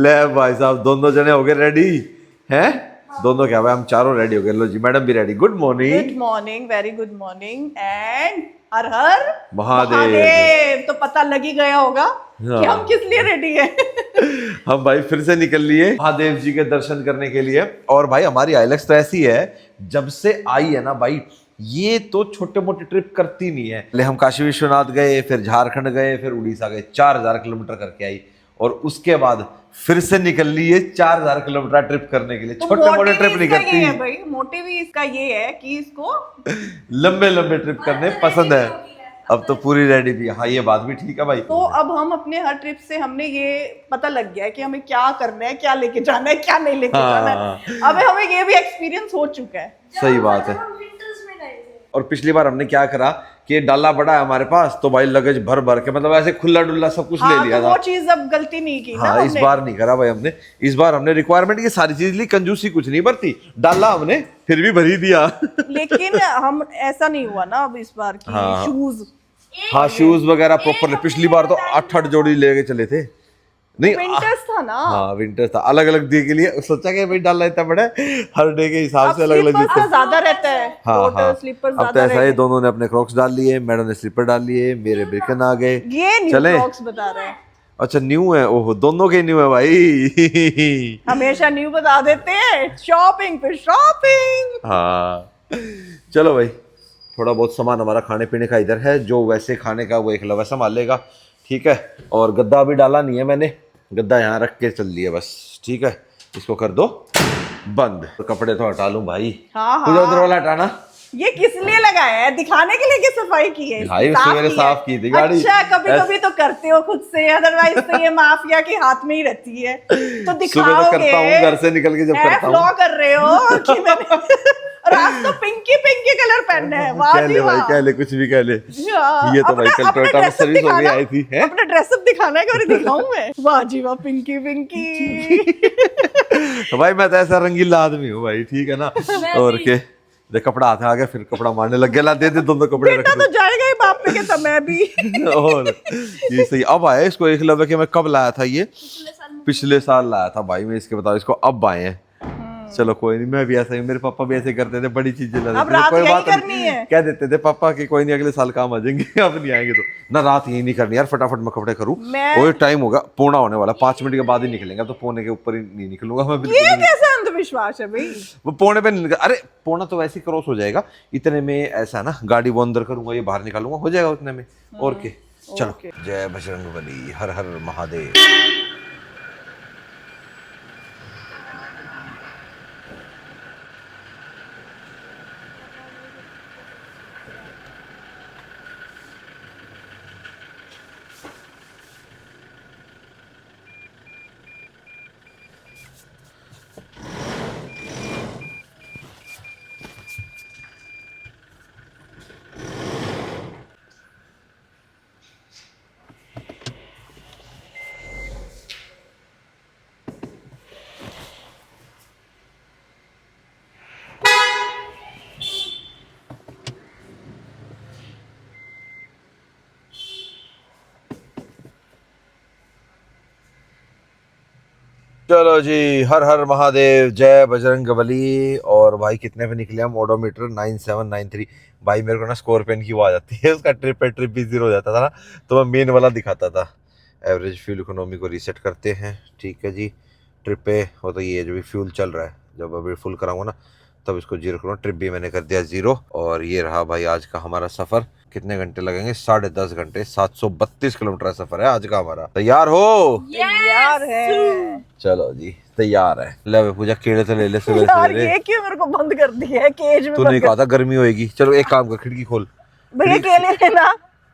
ले भाई साहब दोनों जने हो गए रेडी हैं? दोनों क्या भाई, हम चारों रेडी हो गए। लो जी, मैडम भी ready. Good good morning. Morning, very good morning and Har Har Mahadev. तो पता लग ही गया होगा कि हम किस लिए रेडी है। हम भाई फिर से निकल लिए महादेव जी के दर्शन करने के लिए। और भाई हमारी आइलेक्स तो ऐसी है, जब से आई है ना भाई, ये तो छोटे मोटे ट्रिप करती नहीं है। पहले हम काशी विश्वनाथ गए, फिर झारखंड गए, फिर उड़ीसा गए, 4000 किलोमीटर करके आई। और उसके बाद फिर से निकल लिए 4000 किलोमीटर ट्रिप करने के लिए। तो छोटे मोटे ट्रिप नहीं ये करती, है भाई, मोटिव ही इसका ये है कि इसको लंबे लंबे ट्रिप करने पसंद है। अब तो पूरी रेडी थी। हाँ ये बात भी ठीक है भाई। तो अब हम अपने हर ट्रिप से हमने ये पता लग गया है कि हमें क्या करना है, क्या लेके जाना है, क्या नहीं लेके जाना है। अब हमें ये भी एक्सपीरियंस हो चुका है। सही बात है। और पिछली बार हमने क्या करा कि डाला बड़ा है हमारे पास, तो भाई लगेज भर भर के, मतलब ऐसे खुला डुल्ला सब कुछ ले लिया तो था। वो चीज अब गलती नहीं की ना हाँ इस हमने। बार नहीं करा भाई हमने। इस बार हमने रिक्वायरमेंट की सारी चीज ली, कंजूसी कुछ नहीं बरती। डाला हमने फिर भी भरी दिया। लेकिन हम ऐसा नहीं हुआ ना अब इस बार की। हाँ। शूज, हाँ शूज वगैरह प्रॉपर। पिछली बार तो 8-8 जोड़ी लेके चले थे। नहीं विंटर्स था ना। हाँ विंटर था, अलग अलग डे के लिए सोचा कि भाई डाला इतना बड़ा है, हर डे के हिसाब से अलग अलग स्लीपर्स जूते। ज्यादा रहता है। हाँ हाँ। स्लीपर्स अब तो ज्यादा ऐसा है, रहते दोनों ने अपने क्रॉक्स डाल लिए, मैडम ने स्लीपर डाल लिए, मेरे ब्रिकन आ गए। हैं। ये न्यू चले? क्रॉक्स बता रहे हैं। अच्छा न्यू है? ओहो दोनों के न्यू है भाई। हमेशा न्यू बता देते हैं। शॉपिंग पे शॉपिंग। हाँ चलो भाई, थोड़ा बहुत सामान हमारा खाने पीने का इधर है, जो वैसे खाने का वो एकलव्य संभाल लेगा, ठीक है। और गद्दा अभी डाला नहीं है मैंने, गद्दा यहाँ रख के चल दिया बस, ठीक है। इसको कर दो बंद। तो कपड़े तो हटा लूं भाई। हाँ उधर हाँ, उधर वाला हटाना। ये किस लिए लगाया है? दिखाने के लिए कि सफाई की है? भाई उसको मैंने साफ की थी गाड़ी। अच्छा, कभी कभी तो करते हो खुद से, अदरवाइज तो ये माफिया के हाथ में ही रहती है। तो दिखाओगे। सुबह तो करता हूँ, घर से निकल के जब करता हूँ। फ्लॉ कर रहे हो कि मैंने और आज तो पिंकी पिंकी कलर पहनना है। वाह कह जी ले भाई, वाह। कह ले कुछ भी कह ले। हाँ, ये तो भाई कल अपने टोयोटा में dress up सर्विस हो गई दिखाना। आई थी हैं? अपना ड्रेसअप दिखाना है कि दिखाऊं मैं? वाह जी वाह, पिंकी पिंकी। भाई मैं तो ऐसा रंगीला आदमी हूँ भाई, ठीक है ना। और के देख कपड़ा हाथ आ गया, फिर कपड़ा मारने लग गया। ला दे दे दोनों कपड़े रख बेटा दो। तो जाएगा ही बाप पे के, तो मैं भी। और ये सही अब आया इसको एकलव्य के। मैं कब लाया था ये? पिछले साल लाया था भाई मैं इसके, बताओ इसको अब आए हैं। चलो कोई नहीं, मैं भी ऐसा ही, मेरे पापा भी ऐसे करते थे, बड़ी चीजें ला अब देते थे। रात कोई यही बात करनी नहीं, है। कह देते थे पापा कि कोई नहीं अगले साल काम आ जाएंगे। अब नहीं आएंगे तो ना, रात यही नहीं करनी यार, फटाफट मैं कपड़े करूँ। कोई टाइम होगा, पौना होने वाला, 5 मिनट के बाद ही निकलेंगे। अब तो पौने के ऊपर ही नहीं निकलूंगा मैं बिल्कुल। ये कैसा अंधविश्वास है भाई? वो पौने पे नहीं निकल, अरे पौना तो वैसे ही क्रॉस हो जाएगा इतने में। ऐसा ना, गाड़ी वो अंदर करूंगा, ये बाहर निकालूंगा, हो जाएगा उतने में। और के चलो। जय बजरंगबली, हर हर महादेव। चलो जी, हर हर महादेव, जय बजरंगबली। और भाई कितने पे निकले हम? ओडोमीटर 9793। भाई मेरे को ना स्कॉर्पियन की वो आ जाती है, उसका ट्रिप पे ट्रिप भी 0 हो जाता था ना, तो मैं मेन वाला दिखाता था। एवरेज फ्यूल इकोनॉमी को रीसेट करते हैं, ठीक है जी। ट्रिप पे हो तो ये जो भी फ्यूल चल रहा है, जब अभी फुल कराऊंगा ना तब इसको 0 करूँगा। ट्रिप भी मैंने कर दिया 0। और ये रहा भाई आज का हमारा सफ़र। कितने घंटे लगेंगे? 10.5 घंटे। 732 किलोमीटर का सफ़र है आज का हमारा। तैयार हो? यार है। चलो जी तैयार है। ले पूजा, केले तो ले ले सवेरे यार सवेरे। ये क्यों मेरे को बंद कर दिया है केज में? तूने कहा था गर्मी होएगी। चलो एक काम कर, खिड़की खोल। भैया केले लेना।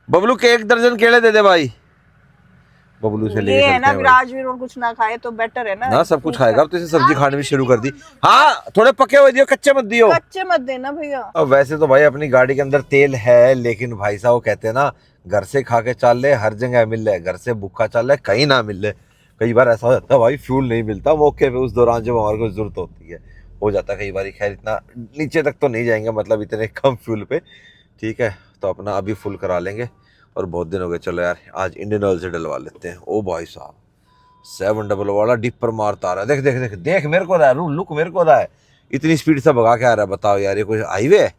बबलू के 1 दर्जन केले दे दे भाई। बबलू से ये लेके है ना, चलते हैं भाई। राजवीर और कुछ ना खाए तो बेटर है ना। ना सब कुछ खाएगा। अब तो इसे सब्जी खाने भी शुरू कर दी। हाँ थोड़े पके हुए दियो, कच्चे मत दियो। कच्चे मत देना भैया। अब वैसे तो भाई अपनी गाड़ी के अंदर तेल है, लेकिन भाई साहब वो कहते हैं ना, घर से खा के चल ले हर जगह मिल ले, घर से भूखा चल ले कहीं ना मिल ले। कई बार ऐसा हो जाता है भाई, फ्यूल नहीं मिलता मौके पे, उस दौरान जब हमारे को जरूरत होती है। हो जाता है कई बार। खैर इतना नीचे तक तो नहीं जाएंगे, मतलब इतने कम फ्यूल पे, ठीक है। तो अपना अभी फुल करा लेंगे। और बहुत दिन हो गए, चलो यार आज इंडियन ऑयल से डलवा लेते हैं। ओ भाई साहब 700 वाला डिपर मारता आ रहा है, देख देख देख देख, मेरे को रहा है, लुक मेरे को रहा है, इतनी स्पीड से भगा के आ रहा है। बताओ यार, ये कोई हाईवे है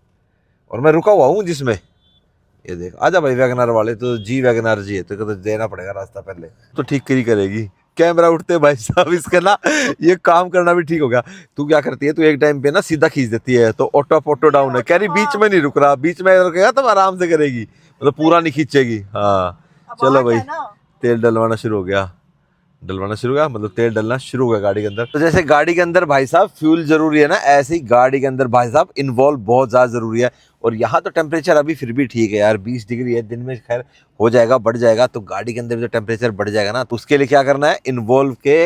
और मैं रुका हुआ हूँ जिसमें। ये देख, आजा भाई वैगनर वाले, तो जी वैगनर जी है, तो देना पड़ेगा रास्ता पहले, तो ठीक करी करेगी। कैमरा उठते भाई साहब इसका ना, ये काम करना भी ठीक हो गया। तू क्या करती है, तू एक टाइम पे ना सीधा खींच देती है, तो ऑटो फोटो डाउन है, कह रही बीच में नहीं रुक रहा, बीच में रुकेगा तो आराम से करेगी, मतलब पूरा नहीं खींचेगी। हाँ चलो भाई, तेल डलवाना शुरू हो गया, मतलब तेल डलना शुरू हो गया गाड़ी के अंदर। तो जैसे गाड़ी के अंदर भाई साहब फ्यूल जरूरी है ना, ऐसे ही गाड़ी के अंदर भाई साहब इन्वॉल्व बहुत ज्यादा जरूरी है। और यहाँ तो टेम्परेचर अभी फिर भी ठीक है यार, 20 डिग्री है, दिन में खैर हो जाएगा, बढ़ जाएगा, तो गाड़ी के अंदर भी जो टेम्परेचर बढ़ जाएगा ना, तो उसके लिए क्या करना है, इन्वॉल्व के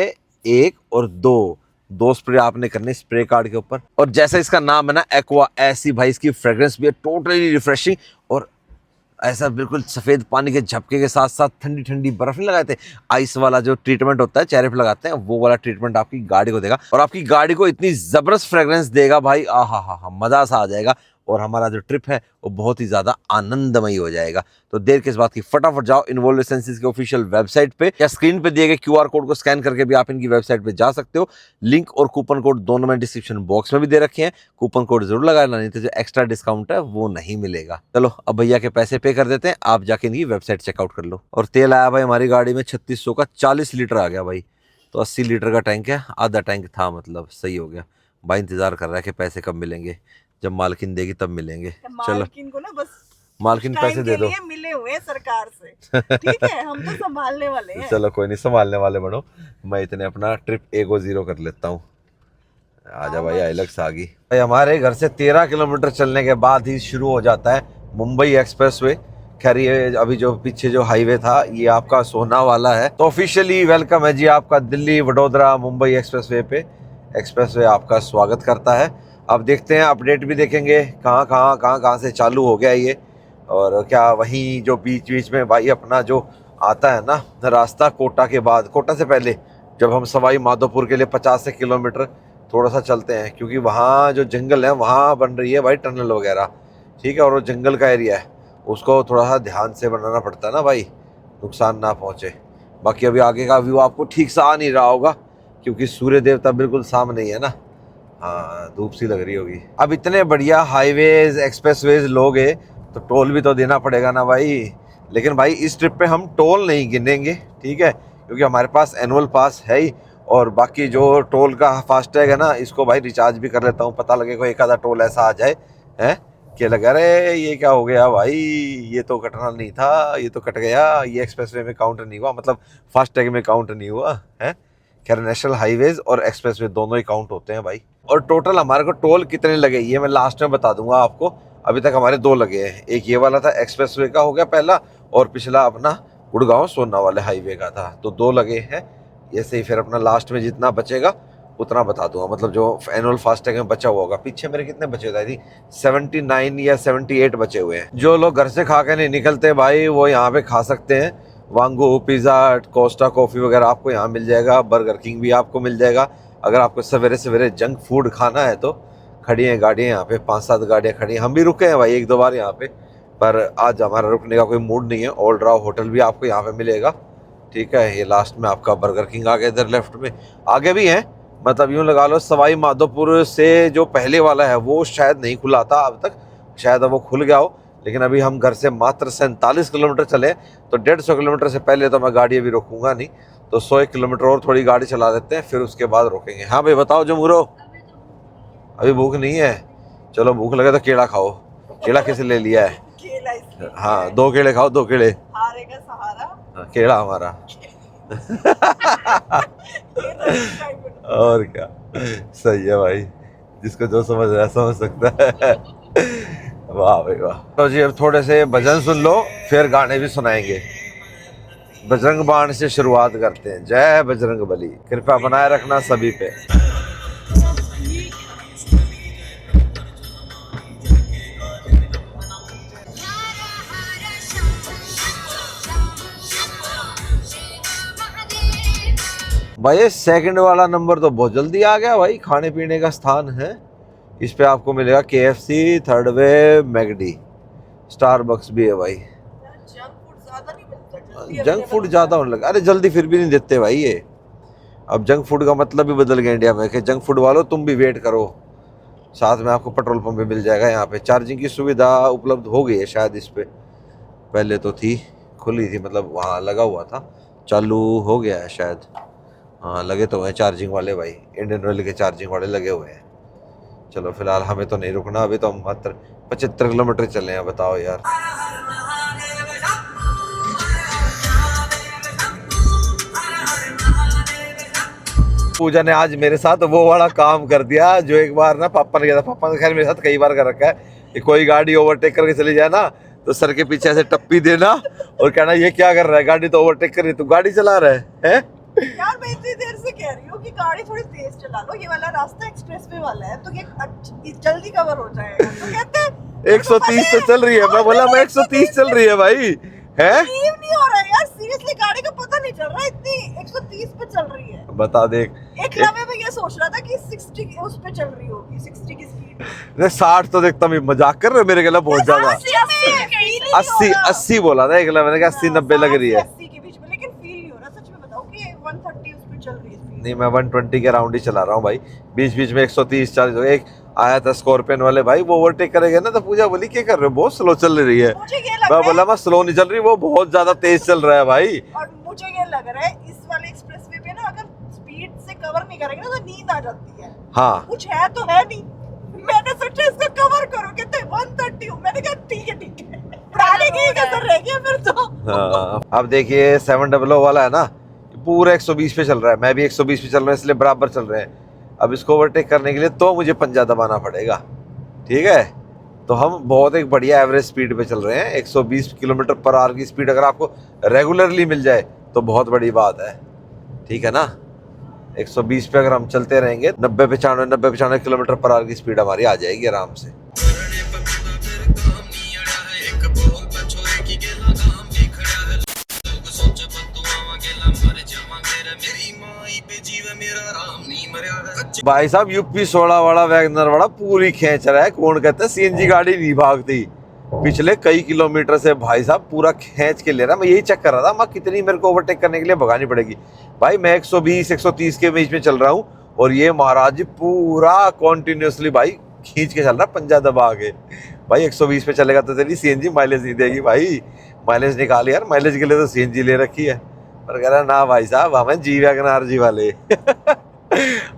1 और 2 स्प्रे आपने करने स्प्रे कार्ड के ऊपर। और जैसा इसका नाम है ना एक्वा, ऐसी भाई इसकी फ्रेग्रेंस भी है, टोटली रिफ्रेशिंग, और ऐसा बिल्कुल सफेद पानी के झपके के साथ साथ ठंडी ठंडी बर्फ नहीं लगाते, आइस वाला जो ट्रीटमेंट होता है चेहरे पे लगाते हैं, वो वाला ट्रीटमेंट आपकी गाड़ी को देगा, और आपकी गाड़ी को इतनी जबरदस्त फ्रेग्रेंस देगा भाई, आहा हा हा, मजा सा आ जाएगा। और हमारा जो ट्रिप है वो बहुत ही ज्यादा आनंदमयी हो जाएगा। तो देर किस बात की, फटाफट जाओ इन्वॉल्व एसेंसेस के ऑफिशियल वेबसाइट पे, या स्क्रीन पे दिए गए QR कोड को स्कैन करके भी आप इनकी वेबसाइट पे जा सकते हो। लिंक और कूपन कोड दोनों में डिस्क्रिप्शन बॉक्स में भी दे रखे हैं, कूपन कोड जरूर लगाना, नहीं तो जो एक्स्ट्रा डिस्काउंट है वो नहीं मिलेगा। चलो अब भैया के पैसे पे कर देते हैं, आप जाके इनकी वेबसाइट चेकआउट कर लो। और तेल आया भाई हमारी गाड़ी में 3600 का, 40 लीटर आ गया भाई, तो 80 लीटर का टैंक है, आधा टैंक था, मतलब सही हो गया भाई। इंतजार कर रहा है कि पैसे कब मिलेंगे, जब मालकिन देगी तब मिलेंगे। चलो मालकिन को ना बस मालकिन पैसे दे दो, मिले हुए सरकार से, ठीक है, हम तो संभालने वाले हैं। चलो कोई नहीं, संभालने वाले बनो, मैं इतने अपना ट्रिप 1-0 कर लेता हूँ। आजा भाई, आइलक्स आ गई भाई। हमारे घर से 13 किलोमीटर चलने के बाद ही शुरू हो जाता है मुंबई एक्सप्रेसवे। खैर ये अभी जो पीछे जो हाईवे था ये आपका सोना वाला है। तो ऑफिशियली वेलकम है जी आपका दिल्ली वडोदरा मुंबई एक्सप्रेसवे पे। एक्सप्रेसवे आपका स्वागत करता है। अब देखते हैं, अपडेट भी देखेंगे कहाँ से चालू हो गया ये, और क्या वहीं जो बीच में भाई अपना जो आता है ना रास्ता कोटा के बाद, कोटा से पहले जब हम सवाई माधोपुर के लिए 50 किलोमीटर थोड़ा सा चलते हैं, क्योंकि वहाँ जो जंगल है वहाँ बन रही है भाई टनल वगैरह, ठीक है, और वो जंगल का एरिया है, उसको थोड़ा सा ध्यान से बनाना पड़ता है ना भाई, नुकसान ना पहुँचे। बाकी अभी आगे का व्यू आपको ठीक से आ नहीं रहा होगा क्योंकि सूर्य देवता बिल्कुल सामने ही है ना, हाँ धूप सी लग रही होगी। अब इतने बढ़िया हाईवेज एक्सप्रेसवेज लोगे तो टोल भी तो देना पड़ेगा ना भाई। लेकिन भाई इस ट्रिप पे हम टोल नहीं गिनेंगे, ठीक है, क्योंकि हमारे पास एनुअल पास है ही, और बाकी जो टोल का फास्टैग है ना इसको भाई रिचार्ज भी कर लेता हूँ, पता लगे कोई एक आधा टोल ऐसा आ जाए है कि लगा अरे ये क्या हो गया भाई, ये तो कटना नहीं था, ये तो कट गया, ये एक्सप्रेसवे में काउंट नहीं हुआ, मतलब फास्टैग में काउंट नहीं हुआ है। खैर नेशनल हाईवेज और एक्सप्रेसवे दोनों ही काउंट होते हैं भाई। और टोटल हमारे को टोल कितने लगे ये मैं लास्ट में बता दूंगा आपको। अभी तक हमारे 2 लगे हैं, एक ये वाला था एक्सप्रेसवे का हो गया पहला, और पिछला अपना गुड़गांव सोना वाले हाईवे का था, तो 2 लगे हैं। ऐसे ही फिर अपना लास्ट में जितना बचेगा उतना बता दूंगा, मतलब जो एनुअल फास्टैग में बचा हुआ होगा। पीछे मेरे कितने बचे हुए थे, 79 या 78 बचे हुए हैं। जो लोग घर से खा के नहीं निकलते भाई वो यहाँ पे खा सकते हैं। वांगू पिज़्ज़ा, कोस्टा कॉफ़ी वगैरह आपको यहाँ मिल जाएगा, बर्गर किंग भी आपको मिल जाएगा। अगर आपको सवेरे सवेरे जंक फूड खाना है तो खड़ी हैं गाड़ियाँ यहाँ पे, 5-7 गाड़ियाँ खड़ी हैं। हम भी रुके हैं भाई 1-2 बार यहाँ पे, पर आज हमारा रुकने का कोई मूड नहीं है। ओल्ड राव होटल भी आपको यहाँ पे मिलेगा, ठीक है। ये लास्ट में आपका बर्गर किंग आ गया, इधर लेफ्ट में आगे भी है, मतलब यूँ लगा लो सवाई माधोपुर से जो पहले वाला है वो शायद नहीं खुला था अब तक, शायद अब वो खुल गया हो। लेकिन अभी हम घर से मात्र 47 किलोमीटर चले, तो 150 किलोमीटर से पहले तो मैं गाड़ी अभी रोकूंगा नहीं, तो 100 किलोमीटर और थोड़ी गाड़ी चला देते हैं, फिर उसके बाद रोकेंगे। हाँ भाई बताओ जमूरो, अभी भूख नहीं है? चलो भूख लगे तो केला खाओ। केला किसे ले लिया है? हाँ 2 केले खाओ, 2 केले, हारे का सहारा केला हमारा। और क्या, सही है भाई, जिसको जो समझ रहा है समझ सकता है। वाह भाई वाह। तो जी अब थोड़े से भजन सुन लो, फिर गाने भी सुनाएंगे। बजरंग बाण से शुरुआत करते हैं। जय बजरंग बली, कृपा बनाए रखना सभी पे। भाई सेकंड वाला नंबर तो बहुत जल्दी आ गया भाई। खाने पीने का स्थान है, इस पे आपको मिलेगा KFC, थर्ड वे, मैगडी, स्टारबक्स भी है भाई। जंक फूड ज्यादा होने लगा, अरे जल्दी फिर भी नहीं देते भाई ये, अब जंक फूड का मतलब भी बदल गया इंडिया में कि जंक फूड वालों तुम भी वेट करो, साथ में आपको पेट्रोल पंप भी मिल जाएगा। यहाँ पे चार्जिंग की सुविधा उपलब्ध हो गई है शायद इस पे, पहले तो थी, खुली थी, मतलब वहाँ लगा हुआ था, चालू हो गया है शायद। हाँ लगे तो हैं चार्जिंग वाले भाई, इंडियन ऑयल के चार्जिंग वाले लगे हुए हैं। चलो फिलहाल हमें तो नहीं रुकना, अभी तो हम मात्र 75 किलोमीटर चले हैं, बताओ यार। पूजा ने आज मेरे साथ वो वाला काम कर दिया जो एक बार ना पापा ने किया था। पापा ने खैर मेरे साथ कई बार कर रखा है कि कोई गाड़ी ओवरटेक करके चली जाए ना तो सर के पीछे ऐसे टप्पी देना और कहना ये क्या कर रहा है, गाड़ी तो ओवरटेक कर रही, तू गाड़ी चला रहा है? यार मैं इतनी देर से कह रही हूँ कि गाड़ी थोड़ी तेज चला लो, ये वाला रास्ता एक्सप्रेसवे वाला है तो ये जल्दी कवर हो जाएगा। तो कहते हैं 130 तो चल रही है। मैं बोला मैं 130 चल रही है भाई, है नहीं हो रहा है यार, सीरियसली गाड़ी का पता नहीं चल रहा, इतनी 130 पे चल रही है। बता देख, एक लम्हे में ये सोच रहा था कि 60 उस पे चल रही होगी, 60 की स्पीड। 60 तो देखता मैं, मजाक कर रहे हो मेरे गला बहुत ज्यादा। 80 बोला था एक लम्हे मैंने, 80-90 लग रही है। 80 के बीच में, लेकिन फील नहीं हो रहा, सच में बताओ कि 130 उस पे चल रही है। नहीं मैं 120 के राउंड ही चला रहा हूँ भाई, बीच बीच में 130-40। एक आया था स्कॉर्पियन वाले भाई, वो ओवरटेक करेगा ना तो पूजा बोली क्या कर रहे हो, बहुत स्लो चल रही है। मैं बोला मैं स्लो नहीं चल रही, वो बहुत ज्यादा तेज चल रहा है भाई। और मुझे ये लग रहा है इस वाले एक्सप्रेसवे पे ना अगर स्पीड से कवर नहीं करेंगे ना तो नींद आ जाती है। हाँ कुछ है तो है नहीं, मैंने सोचा इसको कवर करो, कहते 130 हूँ, मैंने कहा ठीक है पुराने की कसर रह गया फिर तो। हाँ अब देखिए 700 वाला है ना, पूरा 120 पे चल रहा है, मैं भी 120 पे चल रहा हूँ, इसलिए बराबर चल रहे हैं। अब इसको ओवरटेक करने के लिए तो मुझे पंजा दबाना पड़ेगा, ठीक है। तो हम बहुत एक बढ़िया एवरेज स्पीड पे चल रहे हैं, 120 किलोमीटर पर आवर की स्पीड अगर आपको रेगुलरली मिल जाए तो बहुत बड़ी बात है, ठीक है ना। 120 पे अगर हम चलते रहेंगे 90-95 किलोमीटर पर आवर की स्पीड हमारी आ जाएगी आराम से। भाई साहब यूपी 16 वाला वैगनर वाला पूरी खींच रहा है, कौन कहता है सीएनजी गाड़ी नहीं भागती पिछले कई किलोमीटर से, भाई साहब पूरा खींच के ले रहा है। मैं यही चेक कर रहा था मैं कितनी मेरे को ओवरटेक करने के लिए भगानी पड़ेगी। भाई मैं 120-130 के बीच में चल रहा हूँ और ये महाराज जी पूरा कॉन्टिन्यूसली भाई खींच के चल रहा है पंजा दबा के। भाई 120 पे चलेगा तो तेरी सीएनजी माइलेज नहीं देगी भाई, माइलेज निकाल यार, माइलेज के लिए तो सीएनजी ले रखी है। पर कह रहा ना भाई साहब हमें जी वैगनआर जी वाले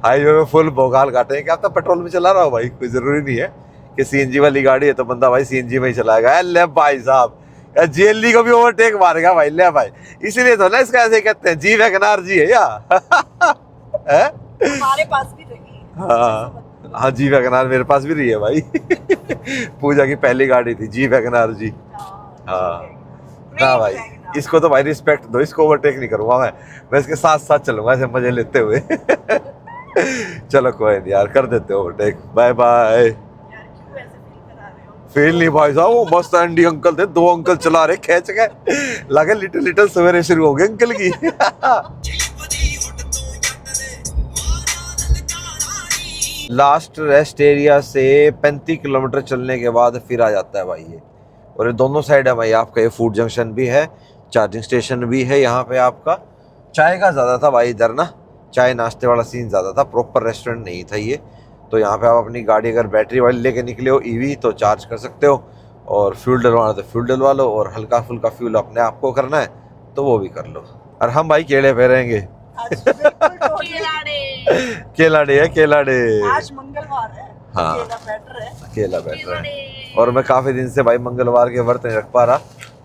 हाईवे में फुल भोकाल काटे हैं। क्या तो पेट्रोल में चला रहा हो भाई, कोई जरूरी नहीं है कि सीएनजी वाली गाड़ी है तो बंदा भाई सीएनजी में ही चलाएगा। ले भाई साहब जेएलडी को भी ओवरटेक मारेगा भाई, ले भाई, इसीलिए तो ना इसका ऐसे कहते हैं जी वैगनआर जी है या हमारे पास भी रही। हाँ जी वैगनआर मेरे पास भी रही है भाई पूजा की पहली गाड़ी थी जी वैगनआर जी। हाँ ना भाई इसको तो भाई रिस्पेक्ट दो, इसको ओवरटेक नहीं करूंगा मैं इसके साथ साथ चलूंगा ऐसे मजे लेते हुए चलो कोई नहीं यार, कर देते ओवरटेक, बाय बाय। फील नहीं भाई साहब, वो मस्त एंडी अंकल थे, 2 अंकल चला रहे खींच के, लगे लिटिल सवेरे शुरू हो गए अंकल की लास्ट रेस्ट एरिया से 35 किलोमीटर चलने के बाद फिर आ जाता है भाई ये, और ये दोनों साइड है भाई आपका, ये फूड जंक्शन भी है, चार्जिंग स्टेशन भी है यहाँ पे आपका। चाय का ज़्यादा था भाई इधर ना, चाय नाश्ते वाला सीन ज़्यादा था, प्रॉपर रेस्टोरेंट नहीं था ये। तो यहाँ पे आप अपनी गाड़ी अगर बैटरी वाली लेके निकले हो ईवी तो चार्ज कर सकते हो, और फ्यूल डलवाना तो फ्यूल डलवा लो, और हल्का फुल्का फ्यूल अपने आप को करना है तो वो भी कर लो। और हम भाई केले फेरेंगे केला डे है, केला डे, आज मंगलवार है। हाँ केला बेटर है, केला बेटर है। और मैं काफ़ी दिन से भाई मंगलवार के व्रत नहीं रख पा रहा,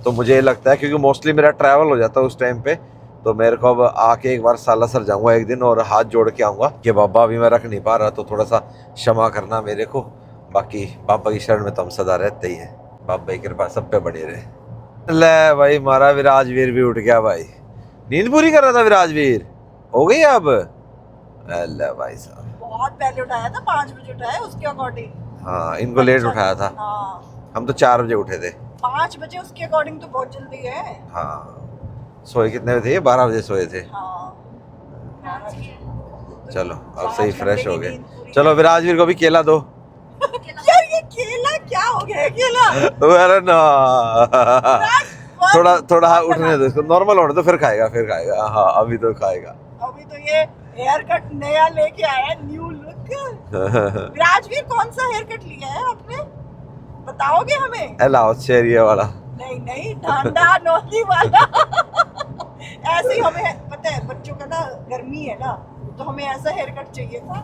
तो मुझे ये लगता है क्योंकि मोस्टली मेरा ट्रैवल हो जाता है उस टाइम पे, तो मेरे को अब आके एक बार सालासर जाऊंगा एक दिन और हाथ जोड़ के आऊँगा कि बाबा अभी मैं रख नहीं पा रहा, तो थोड़ा सा क्षमा करना मेरे को। बाकी बाबा की शरण में तो हम सदा रहते ही हैं, बाबा की कृपा सब पे बनी रहे। ले भाई हमारा विराजवीर भी उठ गया भाई, नींद पूरी कर रहा था विराजवीर, हो गई अब? अल्लाह भाई साहब बहुत पहले उठाया था, 5 बजे उठाया उसके अकॉर्डिंग। हाँ इनको लेट उठाया था। हाँ। हम तो 4 बजे उठे थे। 5 बजे उसके अकॉर्डिंग तो बहुत जल्दी है। हाँ सोए कितने बजे थे? 12 बजे सोए थे। हाँ। चलो अब सही फ्रेश हो गए। चलो विराजवीर को भी केला दो यार ये केला क्या हो गया केला? अरे ना थोड़ा उठने दो इसको, नॉर्मल होने दो फिर खाएगा हाँ अभी तो खाएगा। अभी तो ये हेयर कट नया लेके आया, न्यू लुक। राजवीर कौन सा हेयर कट लिया है आपने, बताओगे हमें? लाओस एरिया वाला। नहीं नहीं, ढांडा नौली वाला। ऐसे ही हमें पता है, बच्चों का ना गर्मी है ना, तो हमें ऐसा हेयर कट चाहिए था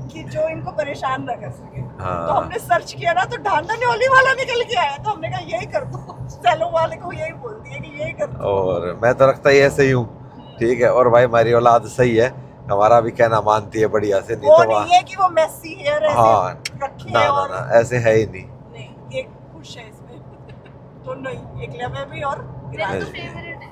कि जो इनको परेशान ना कर सके। हाँ। तो हमने सर्च किया ना, तो ढांडा न्योली वाला निकल के आया, तो हमने कहा यही कर दो। सैलो वाले को यही बोल दिया कि यही कर दो। और मैं तो रखता ही ऐसे ही हूँ, ठीक है। और भाई हमारी औलाद सही है, हमारा भी कहना मानती है बढ़िया से। नहीं वो तो नहीं है कि वो मेसी हेयर ऐसे हाँ, रखे ना और ना ऐसे है ही नहीं। नहीं, एक खुश है इसमें। तो नहीं, एक लेवे भी और मेरा तो नहीं। फेवरेट है।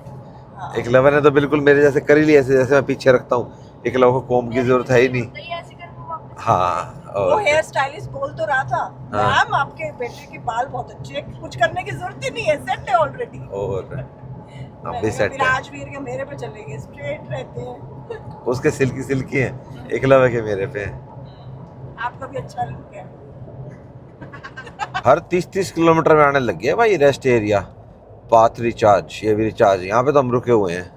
हाँ। एक लवर ने तो बिल्कुल मेरे जैसे कर ही लिया, ऐसे जैसे मैं पीछे रखता हूँ। एक लवर को कोम की जरूरत है ही नहीं। तो ये ऐसे करके वापस हाँ वो और हेयर स्टाइलिस्ट बोल तो रहा था, हाँ। मैम आपके बेटे के बाल बहुत अच्छे हैं, कुछ करने की जरूरत ही नहीं है, सेट है ऑलरेडी। और हम भी सेट है। राजवीर के मेरे पे चलेंगे, स्ट्रेट रहते हैं। उसके सिल्की सिल्की हैं, एक लवर के मेरे पे हैं। आपका भी अच्छा लुक है। हर 30-30 किलोमीटर में आने लग गया भाई रेस्ट एरिया। पाथ रिचार्ज, ये भी रिचार्ज। यहाँ पे तो हम रुके हुए हैं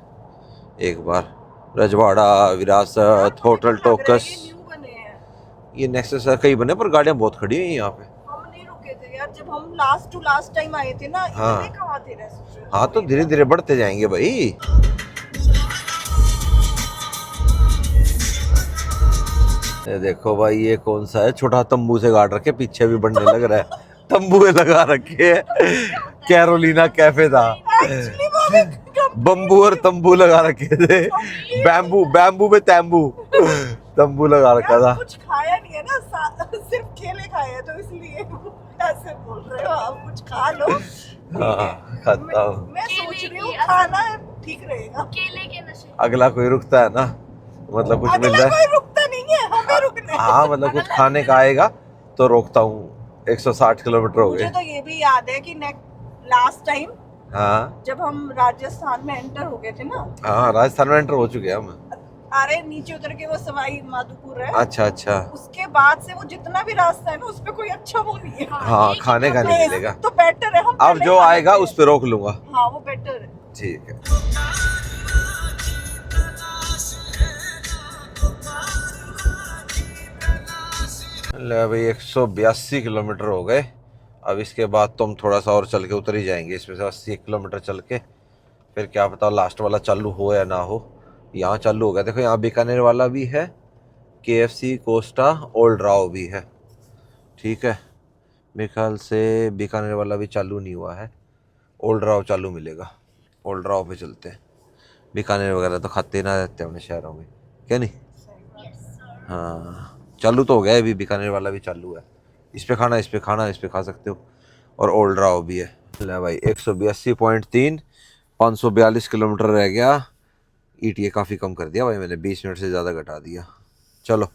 एक बार। रजवाड़ा, विरासत, होटल टोकस। ये न्यू बने हैं। ये नेक्सस कई बने, पर गाड़ियाँ बहुत खड़ी हैं यहाँ पे। हम नहीं रुके थे यार, जब हम लास्ट टाइम आए थे ना, हाँ। इतने कहाँ थे रेस्टोरेंट। हाँ तो धीरे धीरे बढ़ते जाएंगे भाई। ये देखो भाई, ये कौन सा है, छोटा तंबू से गाड़ रखे, पीछे भी बढ़ने लग रहा है। तंबू लगा रखे है। कैरोलिना कैफे था, Actually वो भी बम्बू और तंबू लगा रखे थे। बैम्बू, बैम्बू में तैम्बू, तंबू लगा रखा यार, था। कुछ खाया नहीं है ना, सिर्फ केले खाए हैं, तो इसलिए ऐसे बोल रहे हो। आप कुछ खा लो। हाँ खाता हूँ। मैं सोच रही हूँ केले की खाना ठीक रहेगा। केले के नशे। अगला कोई रुकता है ना, मतलब कुछ मिल अगला रहा कोई है। रुकता नहीं है, हमें रुकने। हाँ मतलब कुछ खाने का आएगा तो रोकता हूँ। 160 किलोमीटर हो मुझे गए। तो ये भी याद है कि लास्ट टाइम हाँ जब हम राजस्थान में एंटर हो गए थे ना, हाँ, राजस्थान में एंटर हो चुके हैं हम। अरे नीचे उतर के वो सवाई माधोपुर है, अच्छा अच्छा। उसके बाद से वो जितना भी रास्ता है ना, उस पे कोई अच्छा वो नहीं है। हाँ खाने का नहीं मिलेगा। तो बेटर है हम अब पहले जो खा आएगा लेते हैं। उस पे रोक लूंगा। हाँ वो बेटर है। ठीक है। ले भाई 182 किलोमीटर हो गए। अब इसके बाद तो हम थोड़ा सा और चल के उतर ही जाएंगे। इसमें से 80 किलोमीटर चल के फिर क्या पता लास्ट वाला चालू हो या ना हो। यहाँ चालू हो गया, देखो यहाँ बीकानेर वाला भी है, KFC, कोस्टा, ओल्ड राव भी है। ठीक है, मेरे ख्याल से बीकानेर वाला भी चालू नहीं हुआ है, ओल्ड राव चालू मिलेगा। ओल्ड राव पे चलते हैं। बीकानेर वगैरह तो खाते ना रहते अपने शहरों में, क्या नहीं? हाँ चालू तो हो गया है, अभी बीकानेर वाला भी चालू है। इस पे खाना, इस पे खाना, इस पे खा सकते हो। और ओल्ड राव भी है। ले भाई 182.3, 542 किलोमीटर रह गया। ETA काफ़ी कम कर दिया भाई मैंने, 20 मिनट से ज़्यादा घटा दिया। चलो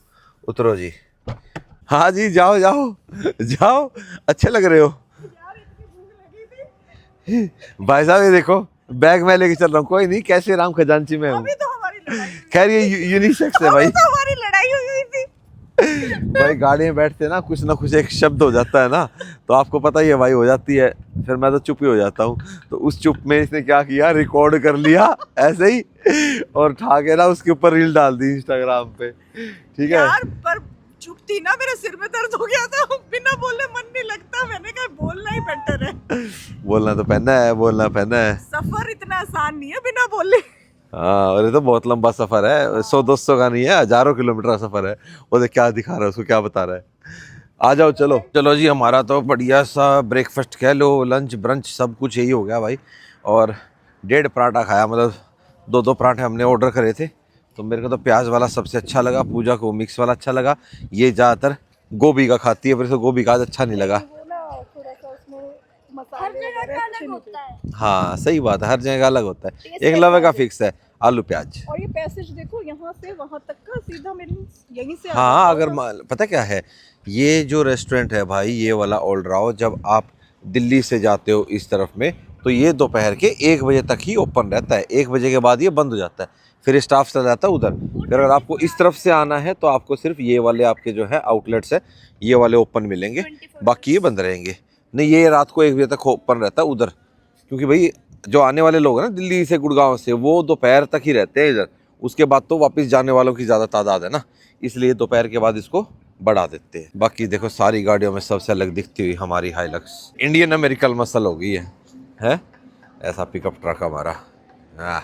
उतरो जी। हाँ जी जाओ जाओ जाओ, अच्छे लग रहे हो भाई साहब। ये देखो बैग मैं लेके चल रहा हूँ, कोई नहीं, कैसे राम खजांची में हूँ। अभी तो हमारी लड़ाई हुई। खैर ये यूनिसेक्स है भाई। अभी तो हमारी लड़ाई हुई थी। भाई गाड़ी में बैठते ना कुछ एक शब्द हो जाता है ना, तो आपको पता ही है भाई, हो जाती है। फिर मैं तो चुप ही हो जाता हूँ। तो उस चुप में इसने क्या किया, रिकॉर्ड कर लिया ऐसे ही, और उठा के ना उसके ऊपर रील डाल दी इंस्टाग्राम पे। ठीक है यार पर चुप थी ना, मेरे सिर में दर्द हो गया था, बिना बोले मन नहीं लगता। मैंने कहा बोलना ही बेटर है। बोलना तो पहना है, बोलना पहना है। सफर इतना आसान नहीं है बिना बोले। हाँ और ये तो बहुत लंबा सफर है, 100-200 का नहीं है, हजारों किलोमीटर का सफर है। वो देख क्या दिखा रहा है, उसको क्या बता रहा है। आ जाओ चलो। चलो जी, हमारा तो बढ़िया सा ब्रेकफास्ट कह लो, लंच ब्रंच सब कुछ यही हो गया भाई। और 1.5 पराठा खाया, मतलब 2 पराठे हमने ऑर्डर करे थे। तो मेरे को तो प्याज वाला सबसे अच्छा लगा, पूजा को मिक्स वाला अच्छा लगा। ये ज़्यादातर गोभी का खाती है, पर इसको गोभी का आज अच्छा नहीं लगा। वो ना थोड़ा सा उसमें हर मसाले जगह वगैरह का अच्छे अलग नहीं होता है। हाँ सही बात है, हर जगह का अलग होता है। टेस्ट एक लवे का फिक्स है, आलू प्याज। थे। और ये पैसेज देखो, यहाँ से वहाँ तक का सीधा मेरे यहीं से हाँ अगर पता क्या है, ये जो रेस्टोरेंट है भाई, ये वाला ओल्ड राव, जब आप दिल्ली से जाते हो इस तरफ में, तो ये दोपहर के 1 बजे तक ही ओपन रहता है। 1 बजे के बाद ये बंद हो जाता है, फिर स्टाफ चला जाता है उधर। फिर अगर आपको इस तरफ से आना है तो आपको सिर्फ ये वाले आपके जो है आउटलेट्स है, ये वाले ओपन मिलेंगे, बाकी ये बंद रहेंगे। नहीं, ये रात को 1 बजे तक ओपन रहता है उधर, क्योंकि भाई जो आने वाले लोग हैं ना दिल्ली से, गुड़गांव से, वो दोपहर तक ही रहते हैं इधर। उसके बाद तो वापस जाने वालों की ज़्यादा तादाद है ना, इसलिए दोपहर के बाद इसको बढ़ा देते हैं। बाकी देखो सारी गाड़ियों में सबसे अलग दिखती हुई हमारी हाइलक्स इंडियन अमेरिकन मसल हो गई है? ऐसा पिकअप ट्रक हमारा। हाँ,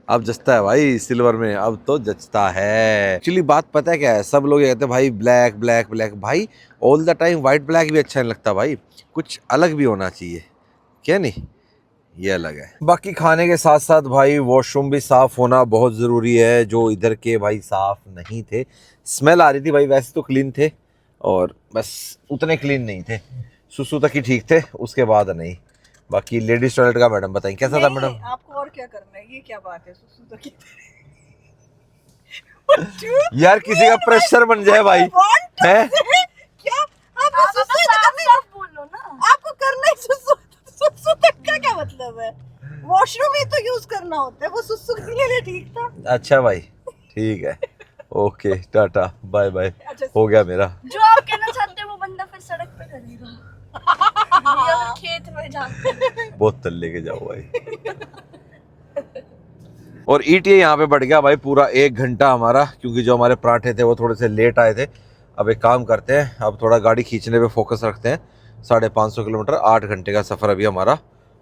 अब जचता है भाई सिल्वर में, अब तो जचता है। एक्चुअली बात पता है क्या है, सब लोग ये कहते हैं भाई ब्लैक ब्लैक ब्लैक, भाई all the time white black भी अच्छा नहीं लगता भाई, कुछ अलग भी होना चाहिए, क्या नहीं, ये अलग है। बाकी खाने के साथ साथ भाई वॉशरूम भी साफ होना बहुत ज़रूरी है, जो इधर के भाई साफ नहीं थे, स्मेल आ रही थी भाई, वैसे तो क्लीन थे और बस उतने क्लीन नहीं थे, सुसु तक ही ठीक थे, उसके बाद नहीं। बाकी लेडीज टॉयलेट का मैडम बताएं कैसा था मैडम? आपको और क्या करना है, ये क्या बात है सुसु तो की यार किसी का प्रेशर बन जाए भाई है क्या? आपको आप सुसु साफ करना, साफ बोलो ना। आपको करना है सुसु, सुसु तक का क्या मतलब है? वॉशरूम ही तो यूज करना होता है, वो सुसु के लिए ठीक था। अच्छा भाई ठीक है, ओके टाटा बाय बाय, अच्छा, हो गया मेरा। जो आप कहना चाहते हैं वो बंदा फिर सड़क पे करेगा या फिर खेत में जाकर। बोतल लेके जाओ भाई। और ईटीए यहाँ पे बढ़ गया भाई पूरा 1 घंटा हमारा, क्योंकि जो हमारे पराठे थे वो थोड़े से लेट आए थे। अब एक काम करते हैं, अब थोड़ा गाड़ी खींचने पे फोकस रखते हैं। 550 किलोमीटर 8 घंटे का सफ़र अभी हमारा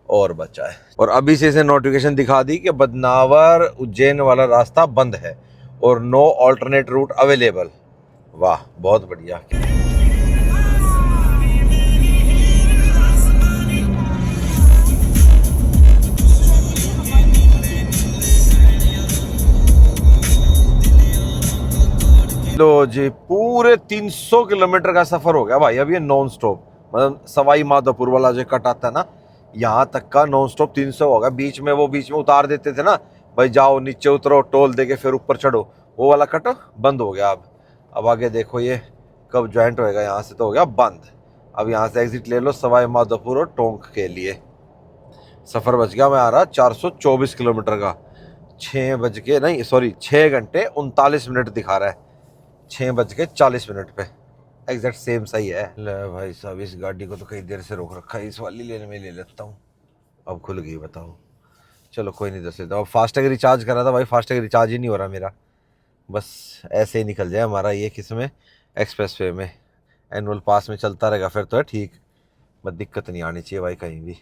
और बचा है। और अभी से इसे नोटिफिकेशन दिखा दी कि बदनावर उज्जैन वाला रास्ता बंद है और नो ऑल्टरनेट रूट अवेलेबल। वाह बहुत बढ़िया। लो जी पूरे 300 किलोमीटर का सफर हो गया भाई अब ये नॉन स्टॉप, मतलब सवाई माधोपुर वाला जो कट आता है ना, यहाँ तक का नॉन स्टॉप 300 होगा। बीच में उतार देते थे ना भाई, जाओ नीचे उतरो टोल दे के फिर ऊपर चढ़ो, वो वाला कट बंद हो गया। अब आगे देखो ये कब ज्वाइंट होएगा, यहाँ से तो हो गया बंद। अब यहाँ से एग्जिट ले लो सवाई माधोपुर और टोंक के लिए। सफ़र बच गया मैं आ रहा 424 किलोमीटर का, 6 घंटे 39 मिनट दिखा रहा है, 6:40 पे एग्जैक्ट सेम सही है। ले भाई साहब इस गाड़ी को तो कई देर से रोक रखा है, इस वाली लेने में ले लेता हूँ। अब खुल गई बताओ, चलो कोई नहीं 10 लेता। अब फास्टैग रिचार्ज करा था भाई, फास्टैग रिचार्ज ही नहीं हो रहा मेरा, बस ऐसे ही निकल जाए हमारा ये किस में एक्सप्रेस वे में, एनुअल पास में चलता रहेगा फिर तो है ठीक, बस दिक्कत नहीं आनी चाहिए भाई कहीं भी।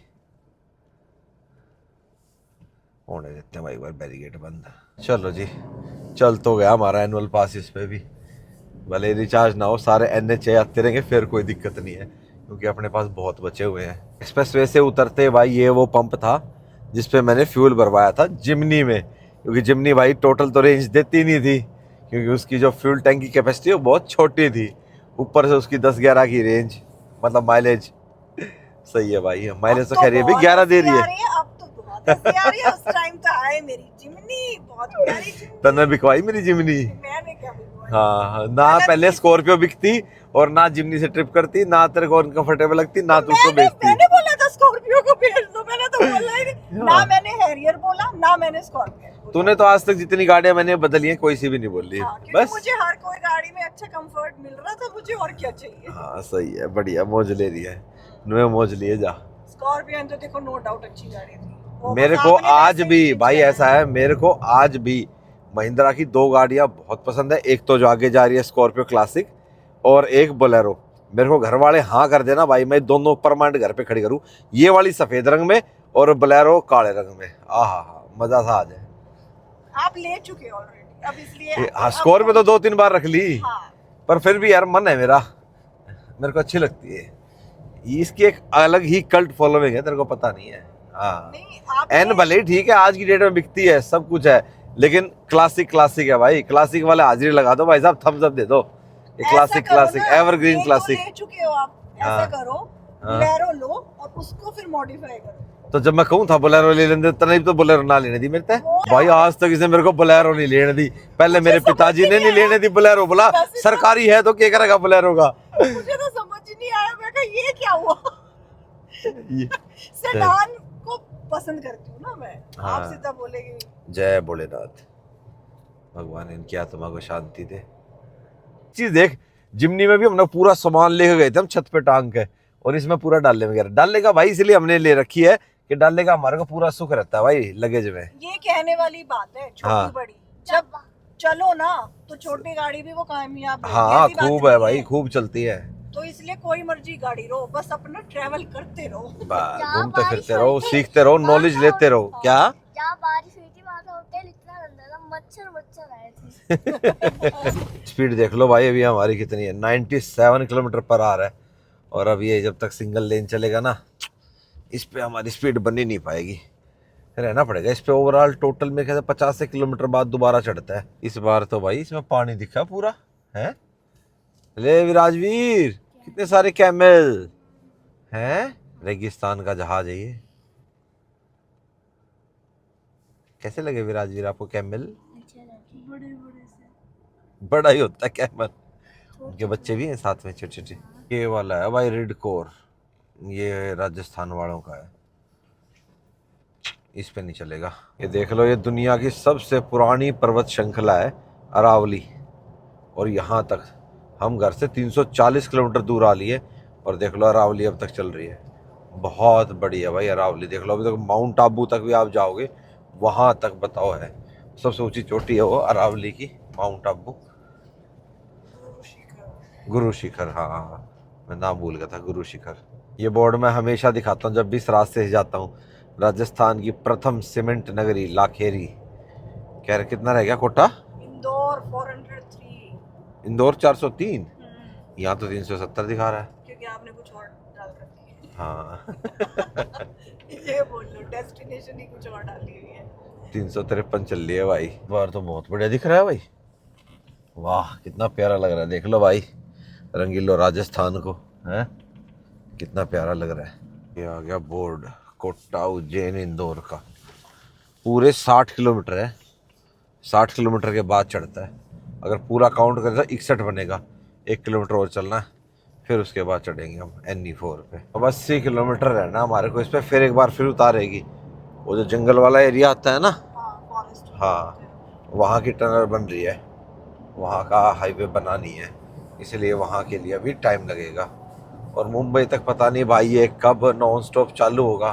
होने देते हैं भाई एक बार बैरिकेड बंद। चलो जी चल तो गया हमारा एनुअल पास, इस पे भी भले रिचार्ज ना हो, सारे NH आते रहेंगे फिर कोई दिक्कत नहीं है, क्योंकि अपने पास बहुत बचे हुए हैं। एक्सप्रेस वे से उतरते भाई ये वो पंप था जिसपे मैंने फ्यूल भरवाया था जिमनी में, क्योंकि जिमनी भाई टोटल तो रेंज देती नहीं थी, क्योंकि उसकी जो फ्यूल टैंक की कैपेसिटी वो बहुत छोटी थी, ऊपर से उसकी 10-11 की रेंज, मतलब माइलेज सही है भाई, माइलेज तो खैर ये भी 11 दे रही है। अब तो बहुत अच्छी आ रही है, उस टाइम तो आए मेरी जिमनी, बहुत प्यारी जिमनी। तन्ने बिकवाई मेरी जिमनी। मैंने क्या बिकवाई? हाँ ना पहले स्कॉर्पियो बिकती और ना जिमनी से ट्रिप करती, ना तेरे को अनकंफर्टेबल लगती, ना तू उसको बेचती। मैंने बोला था स्कॉर्पियो को भेज दो, मैंने तो बोला ही नहीं। ना मैंने हैरियर बोला, ना मैंने स्कॉर्पियो बोला। तूने तो आज तक जितनी गाड़ियां मैंने बदली हैं कोई सी भी नहीं बोली। हाँ, बस मुझे हर कोई गाड़ी में अच्छा कंफर्ट मिल रहा था, मुझे और क्या चाहिए। हाँ सही है, बढ़िया मौज ले रही है, नुए मौज लिए जा। स्कॉर्पियो तो देखो नो डाउट अच्छी गाड़ी थी। मेरे को आज भी भाई ऐसा है, मेरे को आज भी महिंद्रा की 2 गाड़ियां बहुत पसंद है। एक तो जो आगे जा रही है स्कॉर्पियो क्लासिक और एक बोलेरो। मेरे को घर वाले हाँ कर देना भाई, मैं दोनों परमानेंट घर पे खड़ी करूँ, ये वाली सफेद रंग में और बोलेरो काले रंग में। आहा मजा था आज। आप ले चुके ऑलरेडी, अब इसलिए हाँ स्कॉर्पियो तो 2-3 बार रख ली, हाँ। पर फिर भी यार मन है मेरा, मेरे को अच्छी लगती है। इसकी एक अलग ही कल्ट फॉलोइंग है, तेरे को पता नहीं है। हाँ एन भले ठीक है आज की डेट में बिकती है, सब कुछ है, लेकिन क्लासिक है भाई। क्लासिक वाले हाजिरी लगा दो भाई साहब, थम्स अप दे दो। Classic evergreen classic. ले चुके हो आप, ऐसा करो बोलेरो लो और उसको फिर मॉडिफाई करो। तो जब मैं कहूँ था बोलेरो ले लेने, तने तो बोलेरो ना लेने दी मेरे भाई, आज तक इसे मेरे को बोलेरो नहीं लेने दी। पहले मेरे पिताजी ने नहीं लेने दी बोलेरो, बोला सरकारी है तो क्या करेगा बोलेरो का। मुझे तो समझ ही नहीं आया, मैं कहा ये क्या हुआ। सेडान को पसंद करती हूँ ना मैं। हाँ। आप सीधा बोलेगी जय भोलेनाथ, भगवान इनकी आत्मा को शांति दे। चीज देख, जिमनी में भी हमने पूरा सामान लेके गए थे हम छत पे टांग के, और इसमें पूरा डाले वगैरह। डाले का भाई इसलिए हमने ले रखी है कि डाले का हमारे को पूरा सुख रहता है भाई लगेज में। ये कहने वाली बात है, छोटी हाँ। बड़ी जब चलो ना तो छोटी गाड़ी भी वो कामयाब है, हाँ ऐसी बात खूब है नहीं भाई, खूब चलती है। तो इसलिए कोई मर्जी गाड़ी रो, बस अपना ट्रेवल करते रहो। बस जहाँ घूमते बारिश फिरते रहो, हुई थी, सीखते रहो, वहाँ नॉलेज का लेते रहो। होटल- क्या जहाँ बारिश हुई थी वहाँ का होटल इतना गंदा था, मच्छर आए थे। स्पीड देख लो भाई, अभी हमारी कितनी है, 97 किलोमीटर पर आ रहा है। और अब ये जब तक सिंगल लेन चलेगा ना, इस पे हमारी स्पीड बन ही नहीं पाएगी, रहना पड़ेगा इस पे। ओवरऑल टोटल में कहते 50 किलोमीटर बाद दोबारा चढ़ता है। इस बार तो भाई इसमें पानी दिखा पूरा है। ले विराजवीर, कितने सारे कैमल हैं। रेगिस्तान का जहाज है ये। कैसे लगे विराजवीर आपको कैमल? बड़े बड़े से बड़ा ही होता है कैमल, उनके बच्चे भी हैं साथ में छोटे छोटे। ये वाला है भाई रेड कोर, ये राजस्थान वालों का है, इस पे नहीं चलेगा। ये देख लो, ये दुनिया की सबसे पुरानी पर्वत श्रृंखला है अरावली, और यहाँ तक हम घर से 340 किलोमीटर दूर आ लिए, और देख लो अरावली अब तक चल रही है। बहुत बड़ी है भाई अरावली। देख लो अभी तक माउंट आबू तक भी आप जाओगे, वहाँ तक बताओ है, सबसे ऊंची चोटी है वो अरावली की, माउंट आबू। गुरु शिखर, हाँ मैं नाम भूल गया था, गुरु शिखर। ये बोर्ड मैं हमेशा दिखाता हूँ जब भी इस रास्ते से जाता हूँ। राजस्थान की प्रथम सीमेंट नगरी लाखेरी। कह रहे कितना रह गया कोटा? इंदौर 403, इंदौर 403, यहाँ तो 370 दिखा रहा है। क्योंकि आपने कुछ और डाल रखी है। हाँ ये बोल लो, डेस्टिनेशन ही कुछ और डाली हुई है। 353 चल रही है भाई। बार तो बहुत बढ़िया दिख रहा है भाई, वाह कितना प्यारा लग रहा है। देख लो भाई रंगीलो राजस्थान को, हैं कितना प्यारा लग रहा है। ये आ गया बोर्ड, कोटा उज्जैन इंदौर का। पूरे 60 किलोमीटर है, 60 किलोमीटर के बाद चढ़ता है। अगर पूरा काउंट करें तो 61 बनेगा, 1 किलोमीटर और चलना है, फिर उसके बाद चढ़ेंगे हम NE4 पे। अब 80 किलोमीटर है ना हमारे को इस पर, फिर एक बार फिर उतारेगी। वो जो जंगल वाला एरिया आता है ना, हाँ, फॉरेस्ट। हाँ वहाँ की टनल बन रही है, वहाँ का हाईवे बनानी है, इसलिए वहाँ के लिए अभी टाइम लगेगा। और मुंबई तक पता नहीं भाई ये कब नॉन स्टॉप चालू होगा।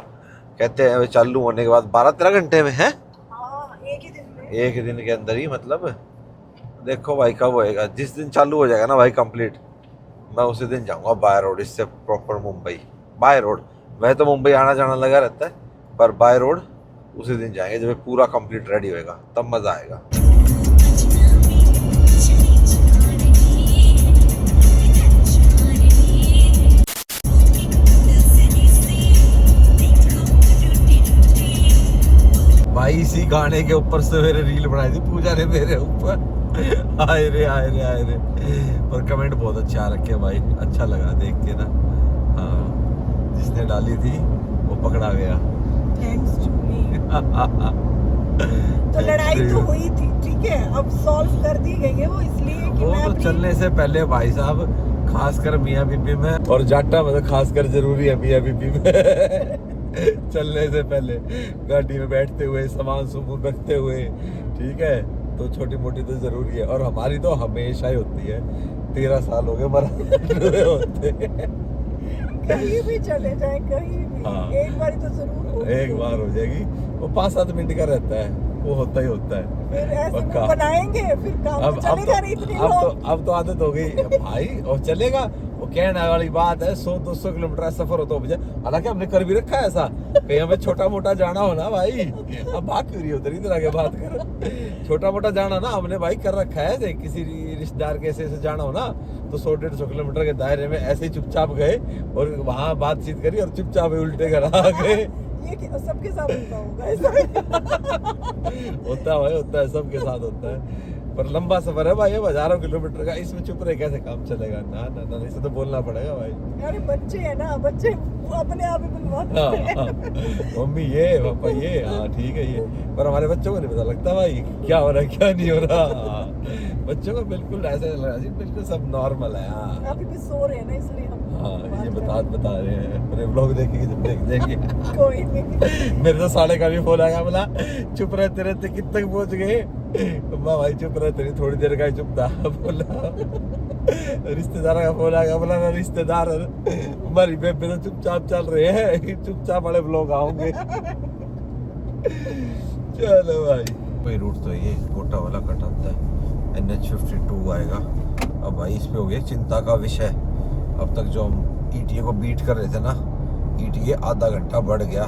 कहते हैं चालू होने के बाद 12-13 घंटे में है, हाँ, एक ही दिन में। एक दिन के अंदर ही, मतलब देखो भाई कब होएगा। जिस दिन चालू हो जाएगा ना भाई कंप्लीट, मैं उसी दिन जाऊँगा बाय रोड, इससे प्रॉपर मुंबई बाय रोड। वह तो मुंबई आना जाना लगा रहता है, पर बाय रोड उसी दिन जाएंगे जब पूरा कंप्लीट रेडी होएगा, तब मज़ा आएगा। भाई इसी गाने के ऊपर से मेरे रील बनाई थी पूजा ने मेरे ऊपर। आए रे आए रे आए रे, और कमेंट बहुत अच्छे आ रखे भाई, अच्छा लगा देख के ना। हाँ जिसने डाली थी वो पकड़ा गया। थैंक्स जूली। तो लड़ाई तो हुई थी, ठीक है, अब सॉल्व कर दी गई है वो, इसलिए कि वो मैं तो अपनी- चलने से पहले भाई साहब, खासकर मियाँ बीबी में, और जाटा मतलब खासकर जरूरी है मियाँ बीबी में। चलने से पहले गाड़ी में बैठते हुए, सामान सुमून रखते हुए, ठीक है, तो छोटी मोटी तो जरूरी है। और हमारी तो हमेशा ही होती है, 13 साल हो गए मरा होते। कहीं भी चले जाए, कहीं भी हाँ। एक बार तो जरूर होगी। एक बार हो जाएगी, वो 5-7 मिनट का रहता है, वो होता ही होता है। फिर ऐसे पक्का। मुंह बनाएंगे, फिर काम अब तो चलेगा नहीं इतनी लोग। अब तो आदत हो गई भाई, और चलेगा। वो कहने वाली बात है, 100-200 किलोमीटर सफर होता हो, हालांकि हमने कर भी रखा है ऐसा, कहीं हमें छोटा मोटा जाना हो ना भाई, अब बात क्यों रही हो उधर, इधर आके बात कर। छोटा मोटा जाना ना हमने भाई कर रखा है, ऐसे किसी रिश्तेदार के ऐसे जाना हो ना, तो 100-150 किलोमीटर के दायरे में ऐसे ही चुपचाप गए, और वहाँ बातचीत करी, और चुपचाप उल्टे घर आ गए। ये सबके साथ होता होगा ऐसा। होता है भाई, होता है, सबके साथ होता है। पर लंबा सफर है भाई, अब हजारों किलोमीटर का, इसमें चुप रहे कैसे काम चलेगा? ना ना ना, इसे तो बोलना पड़ेगा भाई। अरे बच्चे है ना, बच्चे अपने आप ही बुलवाते हैं। हाँ, मम्मी ये पापा ये, हाँ ठीक है ये, पर हमारे बच्चों को नहीं पता लगता भाई क्या हो रहा है क्या नहीं हो रहा। हाँ, बच्चों को बिल्कुल ऐसे लग रहा है, बिल्कुल सब नॉर्मल है। हाँ अभी भी सो रहे हैं ना, इसलिए हम हाँ, ये बता रहे हैं, पूरे ब्लॉग देखेंगे जब देख जाएंगे। कोई नहीं। मेरे तो साले का भी फोन आया, बोला चुप रहते रहते कितने तक पहुंच गए? मैं भाई चुप रहते नहीं, थोड़ी देर का ही चुप था। बोला रिश्तेदार का फोन आ गया, बोला ना रिश्तेदार हमारी बेबे तो चुपचाप चल रहे हैं, चुपचाप वाले ब्लॉग आओगे। चलो भाई। कोई रूट तो ये कोटा वाला कट आता है, NH52 आएगा। अब भाई इस पे हो गया चिंता का विषय। अब तक जो हम ETA को बीट कर रहे थे ना, ETA आधा घंटा बढ़ गया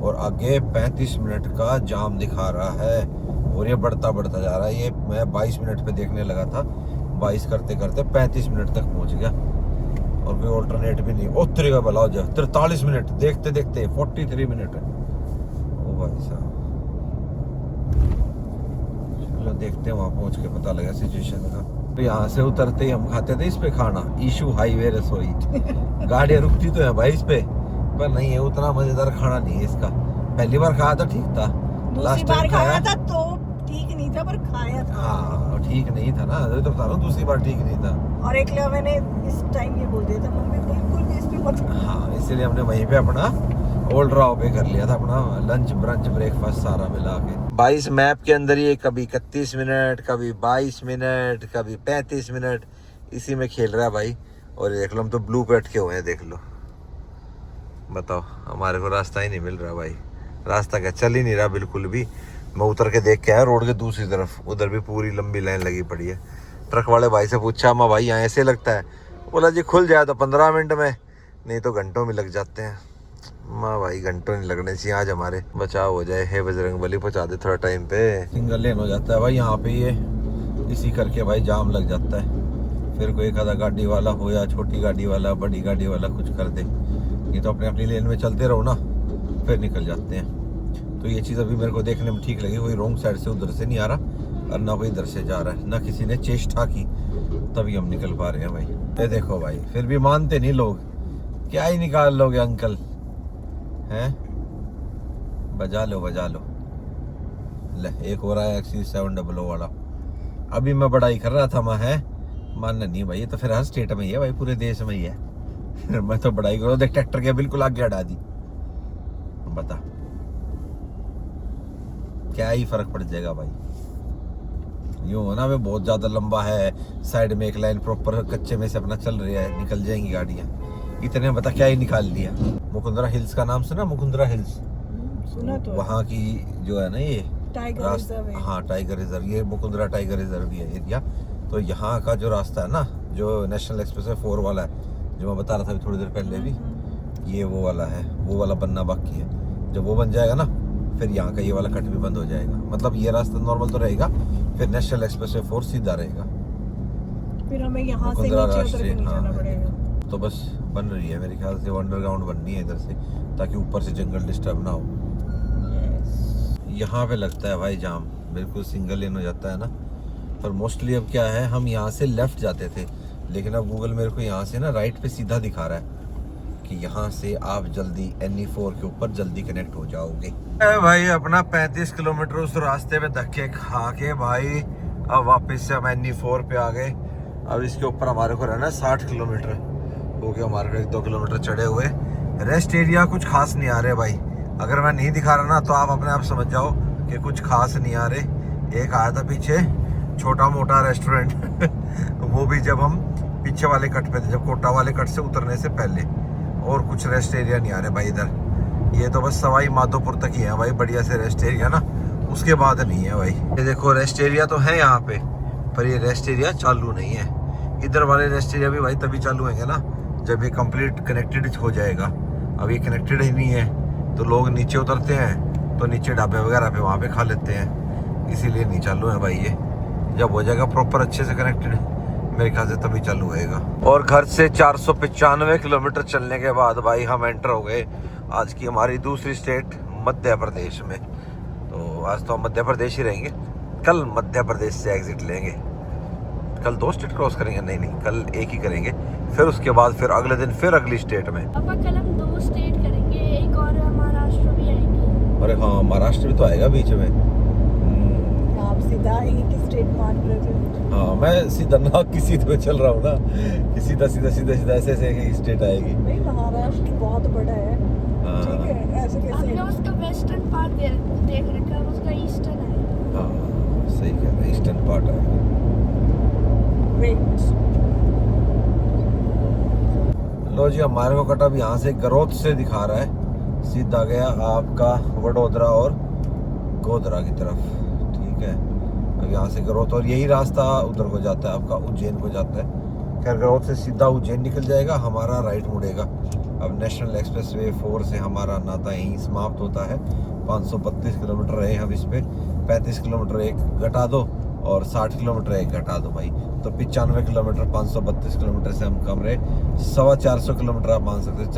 और आगे 35 मिनट का जाम दिखा रहा है और ये बढ़ता बढ़ता जा रहा है। ये मैं 22 मिनट पे देखने लगा था, 22 करते करते 35 मिनट तक पहुंच गया और कोई ऑल्टरनेट भी नहीं। उतरेगा भला हो जाए 43 मिनट, देखते देखते 43 मिनट। ओ भाई साहब, चलो देखते हैं, वहाँ पहुंच के पता लगा सिचुएशन का। तो यहाँ से उतरते ही हम खाते थे इस पे खाना, ईशू हाईवे रसोई। गाड़ियाँ रुकती तो है भाई इस पे, पर नहीं है उतना मजेदार खाना नहीं है इसका। पहली बार खाया था ठीक था, दूसरी बार खाया था तो ठीक नहीं था, पर खाया था। हाँ ठीक नहीं था ना, तो बता रहा हूँ दूसरी बार ठीक नहीं था। और एक लिया मैंने इस टाइम ये बोल दिया था मम्मी बिल्कुल भी इस पे मत। हाँ इसीलिए हमने वहीं पे अपना ओल्ड राव पे कर लिया था अपना लंच ब्रंच ब्रेकफास्ट सारा मिला के। 22 मैप के अंदर ये कभी 31 मिनट, कभी 22 मिनट, कभी 35 मिनट, इसी में खेल रहा है भाई। और देख लो हम तो ब्लू पे अटके हुए हैं, देख लो। बताओ, हमारे को रास्ता ही नहीं मिल रहा भाई। रास्ता क्या, चल ही नहीं रहा बिल्कुल भी। मैं उतर के देख के आया रोड के दूसरी तरफ, उधर भी पूरी लंबी लाइन लगी पड़ी है। ट्रक वाले भाई से पूछा, माँ भाई यहाँ ऐसे लगता है? बोला जी खुल जाए तो 15 मिनट में, नहीं तो घंटों में लग जाते हैं। माँ भाई घंटों नहीं लगने चाहिए, आज हमारे बचाव हो जाए। हे बजरंग बली, पहुँचा दे थोड़ा टाइम पे। सिंगल लेन हो जाता है भाई यहाँ पे, ये इसी करके भाई जाम लग जाता है। फिर कोई एक आधा गाड़ी वाला हो या छोटी गाड़ी वाला, बड़ी गाड़ी वाला कुछ कर दे, ये तो अपने अपनी लेन में चलते रहो ना, फिर निकल जाते हैं। तो ये चीज़ अभी मेरे को देखने में ठीक लगी, कोई रॉन्ग साइड से उधर से नहीं आ रहा और ना कोई इधर से जा रहा है, ना किसी ने चेष्टा की, तभी हम निकल पा रहे हैं भाई। ये देखो भाई, फिर भी मानते नहीं लोग, क्या ही निकाल लोगे अंकल हैं? बजा लो बजा लो। ले एक हो रहा है XC700 वाला। अभी मैं बड़ाई कर रहा था, मैं है मानना नहीं भाई, ये तो फिर हर स्टेट में ही है भाई, पूरे देश में ही है। मैं तो बड़ाई करो, देख ट्रैक्टर के बिल्कुल आगे हटा दी, बता क्या ही फर्क पड़ जाएगा भाई। यूं हो ना, वे बहुत ज्यादा लंबा है, साइड में एक लाइन प्रॉपर कच्चे में से अपना चल रही है, निकल जाएंगी गाड़ियां। इतने में बता क्या ही निकाल लिया। मुकुंदरा हिल्स का नाम सुना? मुकुंदरा हिल्स सुना तो, वहाँ की जो है ना ये टाइगर रिजर्व है। हाँ टाइगर रिजर्व, ये मुकुंदरा टाइगर रिजर्व भी है एरिया। तो यहाँ का जो रास्ता है ना, जो नेशनल एक्सप्रेस 4 वाला है, जो मैं बता रहा था अभी थोड़ी देर पहले भी, ये वो वाला है, वो वाला बनना बाकी है। जब वो बन जाएगा ना, फिर यहाँ का ये वाला कट भी बंद हो जाएगा। मतलब ये रास्ता नॉर्मल तो रहेगा, फिर नेशनल एक्सप्रेस 4 सीधा रहेगा, फिर हमें यहाँ से मुकुंदरा नीचे उतर के नहीं हाँ, जाना पड़ेगा। तो बस बन रही है मेरे ख्याल से, वो अंडरग्राउंड बननी है इधर से, ताकि ऊपर से जंगल डिस्टर्ब ना हो। यहाँ पे लगता है भाई जाम, बिल्कुल सिंगल लेन हो जाता है ना। पर मोस्टली अब क्या है, हम यहाँ से लेफ्ट जाते थे, लेकिन अब गूगल मेरे को यहाँ से ना राइट पे सीधा दिखा रहा है कि यहाँ से आप जल्दी NE4 के ऊपर जल्दी कनेक्ट हो जाओगे। भाई अपना 35 किलोमीटर उस रास्ते पे धक्के खा के भाई, अब वापस से हम NE4 पे आ गए। अब इसके ऊपर हमारे को रहना 60 किलोमीटर, हो गया हमारे को 1-2 किलोमीटर चढ़े हुए। रेस्ट एरिया कुछ खास नहीं आ रहे भाई, अगर मैं नहीं दिखा रहा ना तो आप अपने आप समझ जाओ कि कुछ खास नहीं आ रहे। एक आया था पीछे छोटा मोटा रेस्टोरेंट वो भी जब हम पीछे वाले कट पे थे, जब कोटा वाले कट से उतरने से पहले। और कुछ रेस्ट एरिया नहीं आ रहे भाई इधर, ये तो बस सवाई माधोपुर तक ही है भाई बढ़िया से रेस्ट एरिया ना, उसके बाद नहीं है भाई। ये देखो रेस्ट एरिया तो है यहाँ पे, पर ये रेस्ट एरिया चालू नहीं है। इधर वाले रेस्ट एरिया भी भाई तभी चालू होंगे ना जब ये कंप्लीट कनेक्टेड हो जाएगा। अब ये कनेक्टेड ही नहीं है, तो लोग नीचे उतरते हैं तो नीचे ढाबे वगैरह पे वहाँ पे खा लेते हैं, इसीलिए नहीं चालू है भाई। ये जब हो जाएगा प्रॉपर अच्छे से कनेक्टेड, मेरे ख्याल से तभी चालू होएगा। और घर से 495 किलोमीटर चलने के बाद भाई हम एंटर हो गए आज की हमारी दूसरी स्टेट मध्य प्रदेश में। तो आज तो हम मध्य प्रदेश ही रहेंगे, कल मध्य प्रदेश से एग्जिट लेंगे। कल 2 स्टेट क्रॉस करेंगे? नहीं कल एक ही करेंगे, फिर उसके बाद फिर अगले दिन फिर अगली स्टेट में। पापा कल हम 2 स्टेट करेंगे, एक और महाराष्ट्र भी आएंगे। अरे हाँ महाराष्ट्र भी तो आएगा बीच में। आप सीधा एक ही स्टेट मान रहे थे। हाँ मैं सीधा ना किसी पे चल रहा हूँ ना, कि सीधा सीधा सीधा सीधा ऐसे ऐसे एक स्टेट आएगी। नहीं महाराष्ट्र बहुत बड़ा है, हाँ। ठीक है, ऐसे कैसे? हमने उसका वेस्टर्न पार्ट देख रखा है, उसका ईस्टर्न है। हाँ सही कह रहे, ईस्टर्न पार्ट आएगा। वेट, लो जी हमारे को कट अब यहाँ से गरोथ से दिखा रहा है, सीधा गया आपका वडोदरा और गोधरा की तरफ। ठीक अब यहाँ से ग्रोथ और यही रास्ता उधर को जाता है, आपका उज्जैन को जाता है। खैर ग्रोथ से सीधा उज्जैन निकल जाएगा, हमारा राइट मुड़ेगा। अब नेशनल एक्सप्रेसवे 4 से हमारा नाता यहीं समाप्त होता है। 532 किलोमीटर रहे हम इस पे, 35 किलोमीटर एक घटा दो और 60 किलोमीटर एक घटा दो भाई, तो 95 किलोमीटर 532 किलोमीटर से हम कम रहे। 450 किलोमीटर आप मान सकते हैं।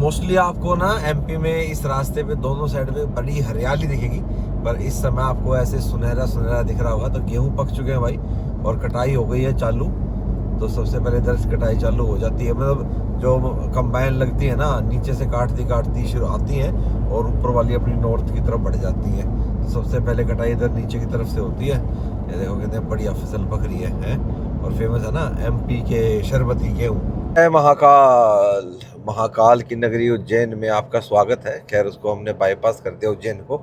मोस्टली आपको ना एमपी में इस रास्ते पे दोनों साइड पे बड़ी हरियाली दिखेगी, पर इस समय आपको ऐसे सुनहरा सुनहरा दिख रहा होगा। तो गेहूं पक चुके हैं भाई और कटाई हो गई है चालू। तो सबसे पहले इधर से कटाई चालू हो जाती है, मतलब जो कंबाइन लगती है ना, नीचे से काटती शुरू आती है और ऊपर वाली अपनी नॉर्थ की तरफ बढ़ जाती है। तो सबसे पहले कटाई इधर नीचे की तरफ से होती है। ये देखो कितने बढ़िया फसल पक रही है और फेमस है ना एमपी के शरबती गेहूँ। महाकाल, महाकाल की नगरी उज्जैन में आपका स्वागत है। खैर उसको हमने बाईपास कर दिया उज्जैन को,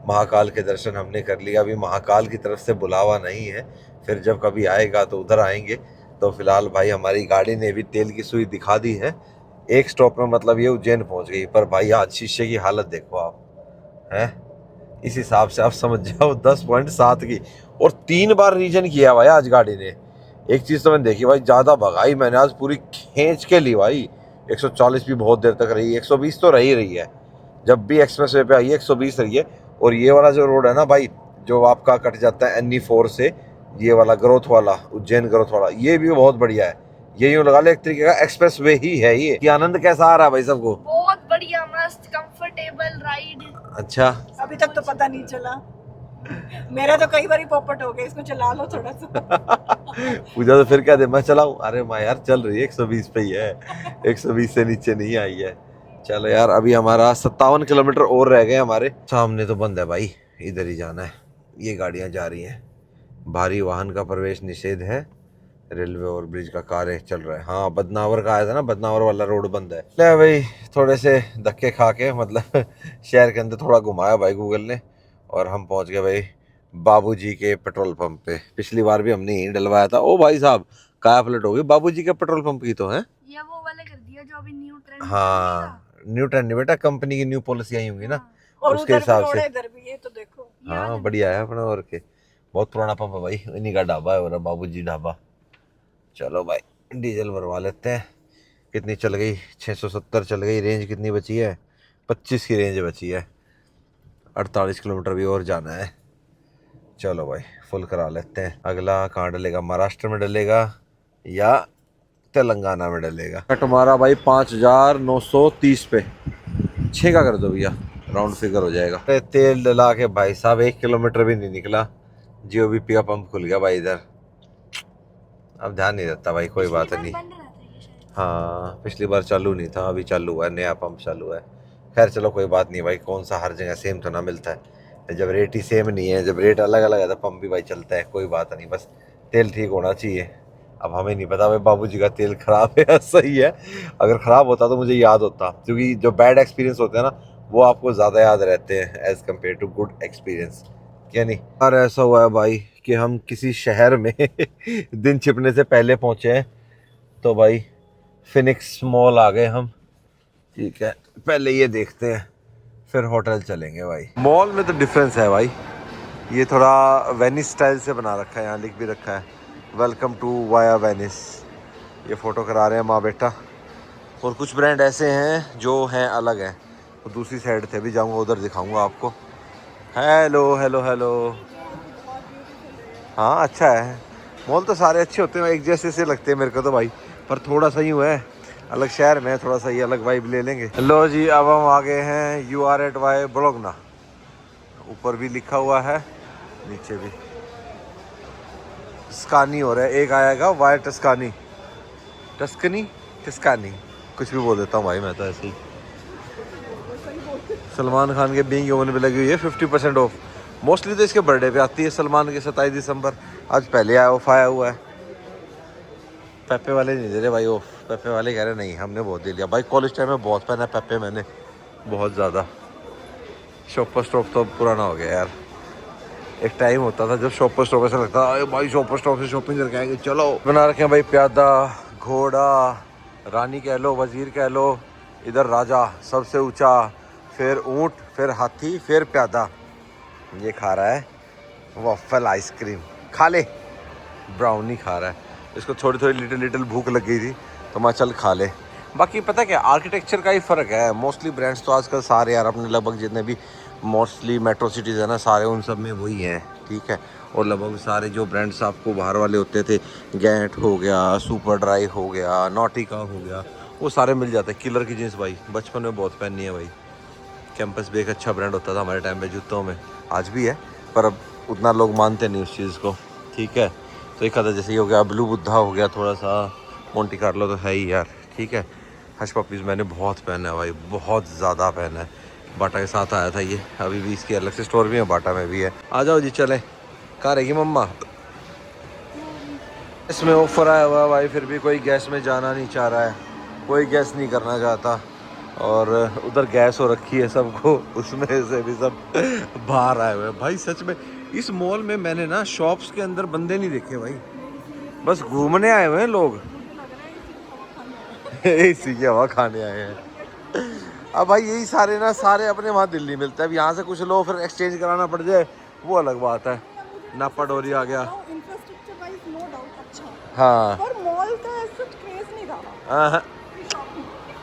महाकाल के दर्शन हमने कर लिया। अभी महाकाल की तरफ से बुलावा नहीं है, फिर जब कभी आएगा तो उधर आएंगे। तो फिलहाल भाई हमारी गाड़ी ने भी तेल की सुई दिखा दी है। एक स्टॉप में मतलब ये उज्जैन पहुंच गई, पर भाई आज शीशे की हालत देखो आप, हैं इस हिसाब से आप समझ जाओ 10.7 की, और 3 बार रीजन किया भाई आज गाड़ी ने। एक चीज़ तो मैंने देखी भाई, ज़्यादा भगाई मैंने आज, पूरी खींच के ली भाई। 140 भी बहुत देर तक रही, 120 तो रही है। जब भी एक्सप्रेस वे पे आई है 120 रही है। और ये वाला जो रोड है ना भाई, जो आपका कट जाता है NE4 से, ये वाला ग्रोथ वाला, उज्जैन ग्रोथ वाला, ये भी बहुत बढ़िया है। ये यूँ लगा ले एक तरीके का एक्सप्रेस वे ही है ये। कि आनंद कैसा आ रहा है भाई सबको? बहुत बढ़िया, मस्त कंफर्टेबल राइड। अच्छा, अभी तक तो पता नहीं चला, मेरा तो कई बार पॉपट हो गया, इसको चला लो थोड़ा सा। पूजा तो फिर क्या दे मैं चलाऊं? अरे माँ यार चल रही है, 120 पे ही है, 120 से नीचे नहीं आई है। चलो यार, अभी हमारा 57 किलोमीटर और रह गए हमारे। सामने तो बंद है भाई, इधर ही जाना है। ये गाड़ियां जा रही हैं, भारी वाहन का प्रवेश निषेध है। रेलवे और ब्रिज का कार्य चल रहा है। हाँ, बदनावर का आया था ना, बदनावर वाला रोड बंद है। ले भाई थोड़े से धक्के खा के, मतलब शहर के अंदर थोड़ा घुमाया भाई गूगल ने, और हम पहुंच गए भाई बाबूजी के पेट्रोल पंप पे। पिछली बार भी हमने यहीं डलवाया था। ओ भाई साहब, काया पलट हो गई बाबूजी के पेट्रोल पंप की तो है। ये वो वाले कर दिया जो अभी न्यू ट्रेंड। हाँ, न्यू ट्रेंड नहीं बेटा, कंपनी की न्यू पॉलिसी आई होंगी ना, और उसके उधर हिसाब भी से। रोड है, इधर भी, ये तो देखो। हाँ बढ़िया है अपना, और के बहुत पुराना पंप है भाई, इन्हीं का ढाबा है, बाबूजी ढाबा। चलो भाई डीजल भरवा लेते हैं। कितनी चल गई? 670 चल गई। रेंज कितनी बची है? 25 की रेंज बची है। 48 किलोमीटर भी और जाना है। चलो भाई फुल करा लेते हैं। अगला कहाँ डलेगा? महाराष्ट्र में डलेगा या तेलंगाना में डलेगा? कट मारा भाई 5930 पे। 6 का कर दो भैया, राउंड फिगर हो जाएगा। तेल डला के भाई साहब 1 किलोमीटर भी नहीं निकला, GOBP का पंप खुल गया भाई इधर। अब ध्यान नहीं देता भाई, कोई बात नहीं। हाँ पिछली बार चालू नहीं था, अभी चालू हुआ है, नया पंप चालू है। खैर चलो कोई बात नहीं भाई, कौन सा हर जगह सेम तो ना मिलता है। जब रेट ही सेम नहीं है, जब रेट अलग अलग है तो पंप भी भाई चलता है, कोई बात नहीं, बस तेल ठीक होना चाहिए। अब हमें नहीं पता भाई बाबूजी का तेल खराब है या सही है। अगर ख़राब होता तो मुझे याद होता, क्योंकि जो बैड एक्सपीरियंस होते हैं ना, वो आपको ज़्यादा याद रहते हैं as compare to good experience, क्या नहीं? और ऐसा हुआ है भाई कि हम किसी शहर में दिन छिपने से पहले पहुँचे हैं। तो भाई फिनिक्स मॉल आ गए हम, ठीक है, पहले ये देखते हैं फिर होटल चलेंगे भाई। मॉल में तो डिफरेंस है भाई, ये थोड़ा वेनिस स्टाइल से बना रखा है, यहाँ लिख भी रखा है वेलकम टू वाया वेनिस। ये फ़ोटो करा रहे हैं माँ बेटा। और कुछ ब्रांड ऐसे हैं जो हैं अलग हैं, तो दूसरी साइड से भी जाऊँगा, उधर दिखाऊँगा आपको। Hello hello hello. हाँ अच्छा है, मॉल तो सारे अच्छे होते हैं, एक जैसे से लगते हैं मेरे को तो भाई, पर थोड़ा सा यूँ है अलग शहर में, थोड़ा सा ये अलग वाइब ले लेंगे। लो जी, अब हम आ गए हैं UR@Y ब्लॉगना। ऊपर भी लिखा हुआ है, नीचे भी स्कानी हो रहा है। एक आएगा वाई टस्कानी, टस्कनी टस्कानी, कुछ भी बोल देता हूँ भाई मैं तो ऐसे ही। सलमान खान के बीइंग ह्यूमन पे लगी हुई है 50% ऑफ। मोस्टली तो इसके बर्थडे पे आती है सलमान के, 27 दिसंबर। आज पहले ऑफ आया हुआ है। पेपे वाले नहीं दे रहे भाई ऑफ, पेपे वाले कह रहे नहीं, हमने बहुत दे लिया भाई। कॉलेज टाइम में बहुत पहना पेपे मैंने, बहुत ज़्यादा। शॉपर स्टॉप तो पुराना हो गया यार। एक टाइम होता था जब शॉपर स्टॉप ऐसा लगता था भाई शॉपर स्टॉप से शॉपिंग करके आएंगे, चलो। बना रखे हैं भाई प्यादा, घोड़ा, रानी कह लो, वजीर कह लो, इधर राजा सबसे ऊंचा, फिर ऊंट, फिर हाथी, फिर प्यादा। ये खा रहा है वॉफल आइसक्रीम, खा ले। ब्राउनी खा रहा है, इसको थोड़ी थोड़ी लिटिल भूख लग गई थी तो मैं चल खा ले। बाकी पता क्या, आर्किटेक्चर का ही फ़र्क है। मोस्टली ब्रांड्स तो आजकल सारे यार अपने लगभग जितने भी मोस्टली मेट्रो सिटीज़ है ना, सारे उन सब में वही हैं, ठीक है। और लगभग सारे जो ब्रांड्स आपको बाहर वाले होते थे, गैंट हो गया, सुपर ड्राई हो गया, नॉटिका हो गया, वो सारे मिल जाते हैं। किलर की जीन्स भाई बचपन में बहुत पहननी है भाई। कैंपस भी एक अच्छा ब्रांड होता था हमारे टाइम पे जूतों में, आज भी है पर अब उतना लोग मानते नहीं उस चीज़ को, ठीक है। तो एक आधा जैसे ही हो गया, ब्लू बुद्धा हो गया, थोड़ा सा मोंटी कार्लो तो है ही यार, ठीक है। हश पपीज़ मैंने बहुत पहना है भाई, बहुत ज़्यादा पहना है। बाटा के साथ आया था ये, अभी भी इसकी अलग से स्टोर भी है, बाटा में भी है। आ जाओ जी चले। कहाँ रहेगी मम्मा? इसमें ऑफर आया हुआ भाई, फिर भी कोई गैस में जाना नहीं चाह रहा है, कोई गैस नहीं करना चाहता। और उधर गैस हो रखी है सबको, उसमें से भी सब बाहर आए हुए हैं भाई। सच में इस मॉल में मैंने ना शॉप्स के अंदर बंदे नहीं देखे भाई, बस घूमने आए हुए हैं लोग। इसी की हवा खाने आए हैं। अब भाई यही सारे ना, सारे अपने वहाँ दिल्ली मिलता है। अब यहाँ से कुछ लो फिर एक्सचेंज कराना पड़ जाए, वो अलग बात है। नापा डोरी आ गया। इंफ्रास्ट्रक्चर वाइज नो डाउट अच्छा, हाँ पर मॉल का ऐसा क्रेज नहीं रहा। हाँ,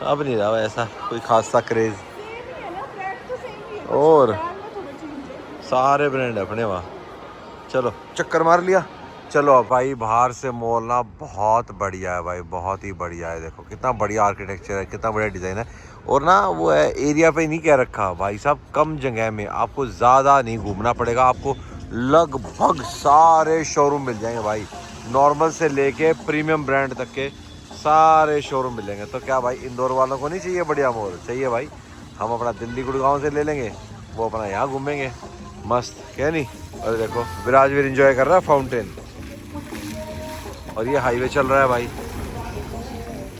अब नहीं रहा ऐसा कोई खास सा क्रेज। सेम ही है ना, ब्रांड तो सेम ही है, और ब्रांड में थोड़ा चेंज है। सारे ब्रांड है अपने वहाँ। चलो चक्कर मार लिया, चलो अब भाई। बाहर से मॉल ना बहुत बढ़िया है भाई, बहुत ही बढ़िया है। देखो कितना बढ़िया आर्किटेक्चर है, कितना बढ़िया डिज़ाइन है। और ना वो है एरिया पे नहीं कह रखा भाई साहब, कम जगह में आपको ज़्यादा नहीं घूमना पड़ेगा, आपको लगभग सारे शोरूम मिल जाएंगे भाई। नॉर्मल से लेके प्रीमियम ब्रांड तक के सारे शोरूम मिलेंगे। तो क्या भाई इंदौर वालों को नहीं चाहिए बढ़िया मॉल? चाहिए भाई, हम अपना दिल्ली गुड़गांव से ले लेंगे, वो अपना यहाँ घूमेंगे मस्त, क्या नहीं। और देखो विराजवीर एंजॉय कर रहा है फाउंटेन, और ये हाईवे चल रहा है भाई,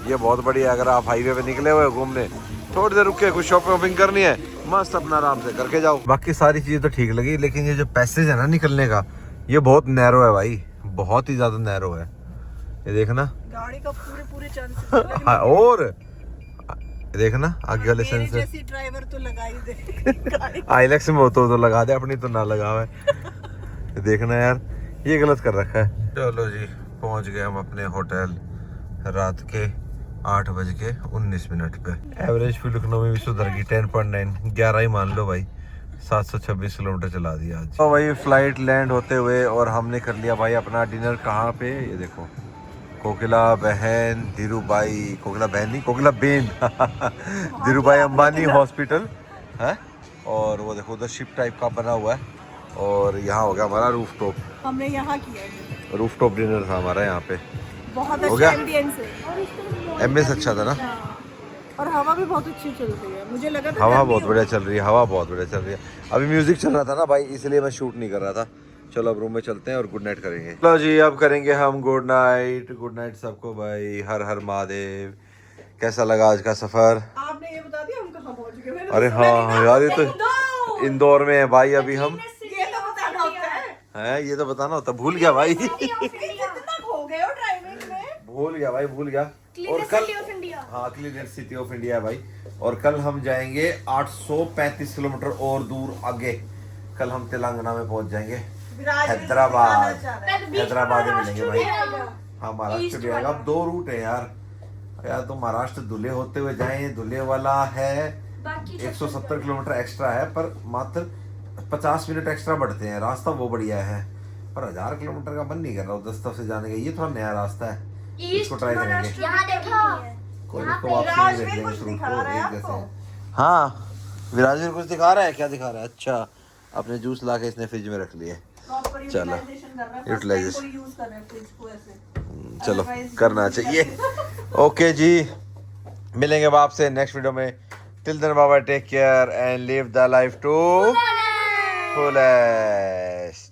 ये बहुत बढ़िया है। अगर आप हाईवे पे निकले हुए घूमने, थोड़ी देर रुक के कुछ शॉपिंग करनी है, मस्त अपना आराम से करके जाओ। बाकी सारी चीज़ें तो ठीक लगी, लेकिन ये जो पैसेज है ना निकलने का, ये बहुत नैरो है भाई, बहुत ही ज़्यादा नैरो है। ये देखना गाड़ी का पूरे चांसेस हाँ, और देखना आगे वाले सेंसर। जैसी ड्राइवर तो लगा ही दे। आईलेक्स में हो तो लगा दे, अपनी तो ना लगा हुआ है। देखना यार, ये गलत कर रखा है। चलो जी पहुंच गए हम अपने होटल, रात के 8:19 पे। एवरेज फ्यूल इकोनॉमी भी सुधर गई 10.9, 11 ही मान लो भाई। 726 किलोमीटर चला दिया आज। तो भाई फ्लाइट लैंड होते हुए और हमने कर लिया भाई अपना डिनर। कहाँ पे? ये देखो कोकिला बहन धीरूभाई, कोकिला बहन नहीं, कोकिला बेन धीरूभाई अंबानी हॉस्पिटल है। और वो देखो उधर शिप टाइप का बना हुआ है। और यहाँ हो गया हमारा रूफ टॉप, हमने यहाँ किया है, रूफ टॉप डिनर था हमारा यहाँ पे। बहुत हो अच्छा गया? एम्बियंस है, एमएस अच्छा था ना, और हवा भी बहुत अच्छी चल रही है। मुझे लगा था हवा गर्मी बहुत होगी। बढ़िया चल रही है, हवा बहुत बढ़िया चल रही है। अभी म्यूजिक चल रहा था ना भाई, इसलिए मैं शूट नहीं कर रहा था। चलो अब रूम में चलते हैं और गुड नाइट करेंगे। चलो जी अब करेंगे हम गुड नाइट। गुड नाइट सबको भाई, हर हर महादेव। कैसा लगा आज का सफर? आपने ये बता दिया हम कहाँ पहुँच गए? मैंने अरे तो सुना हाँ नहीं ना। यार, ये तो इंदौर में है भाई अभी हम। ये तो बताना होता है। ये तो बताना होता, भूल गया भाई। कितना खो गए हो ड्राइविंग में। भूल गया भाई, भूल गया। और कल हाँ क्लीनर सिटी ऑफ इंडिया है भाई। और कल हम जाएंगे 835 किलोमीटर और दूर आगे, कल हम तेलंगाना में पहुंच जाएंगे, हैदराबाद। हैदराबाद में मिलेंगे भाई। हाँ महाराष्ट्र भी आएगा। अब 2 रूट है यार, या तो महाराष्ट्र धुले होते हुए जाएं, धुले वाला है 170 किलोमीटर एक्स्ट्रा है, पर मात्र 50 मिनट एक्स्ट्रा बढ़ते हैं, रास्ता वो बढ़िया है। पर 1000 किलोमीटर का मन नहीं कर रहा उधर से जाने का, ये थोड़ा नया रास्ता है, इसको ट्राई करेंगे। यहाँ देखो, कोई इसको वापसी में देख लेंगे इस रूट को एक जैसे। हाँ विराजवीर कुछ दिखा रहा है, क्या दिखा रहा है? अच्छा अपने जूस ला के इसने फ्रिज में रख लिए। चलो यूटिलाइजेशन, चलो करना चाहिए। ओके जी मिलेंगे अब आपसे नेक्स्ट वीडियो में। Till then bye bye, take care and live the life to fullest.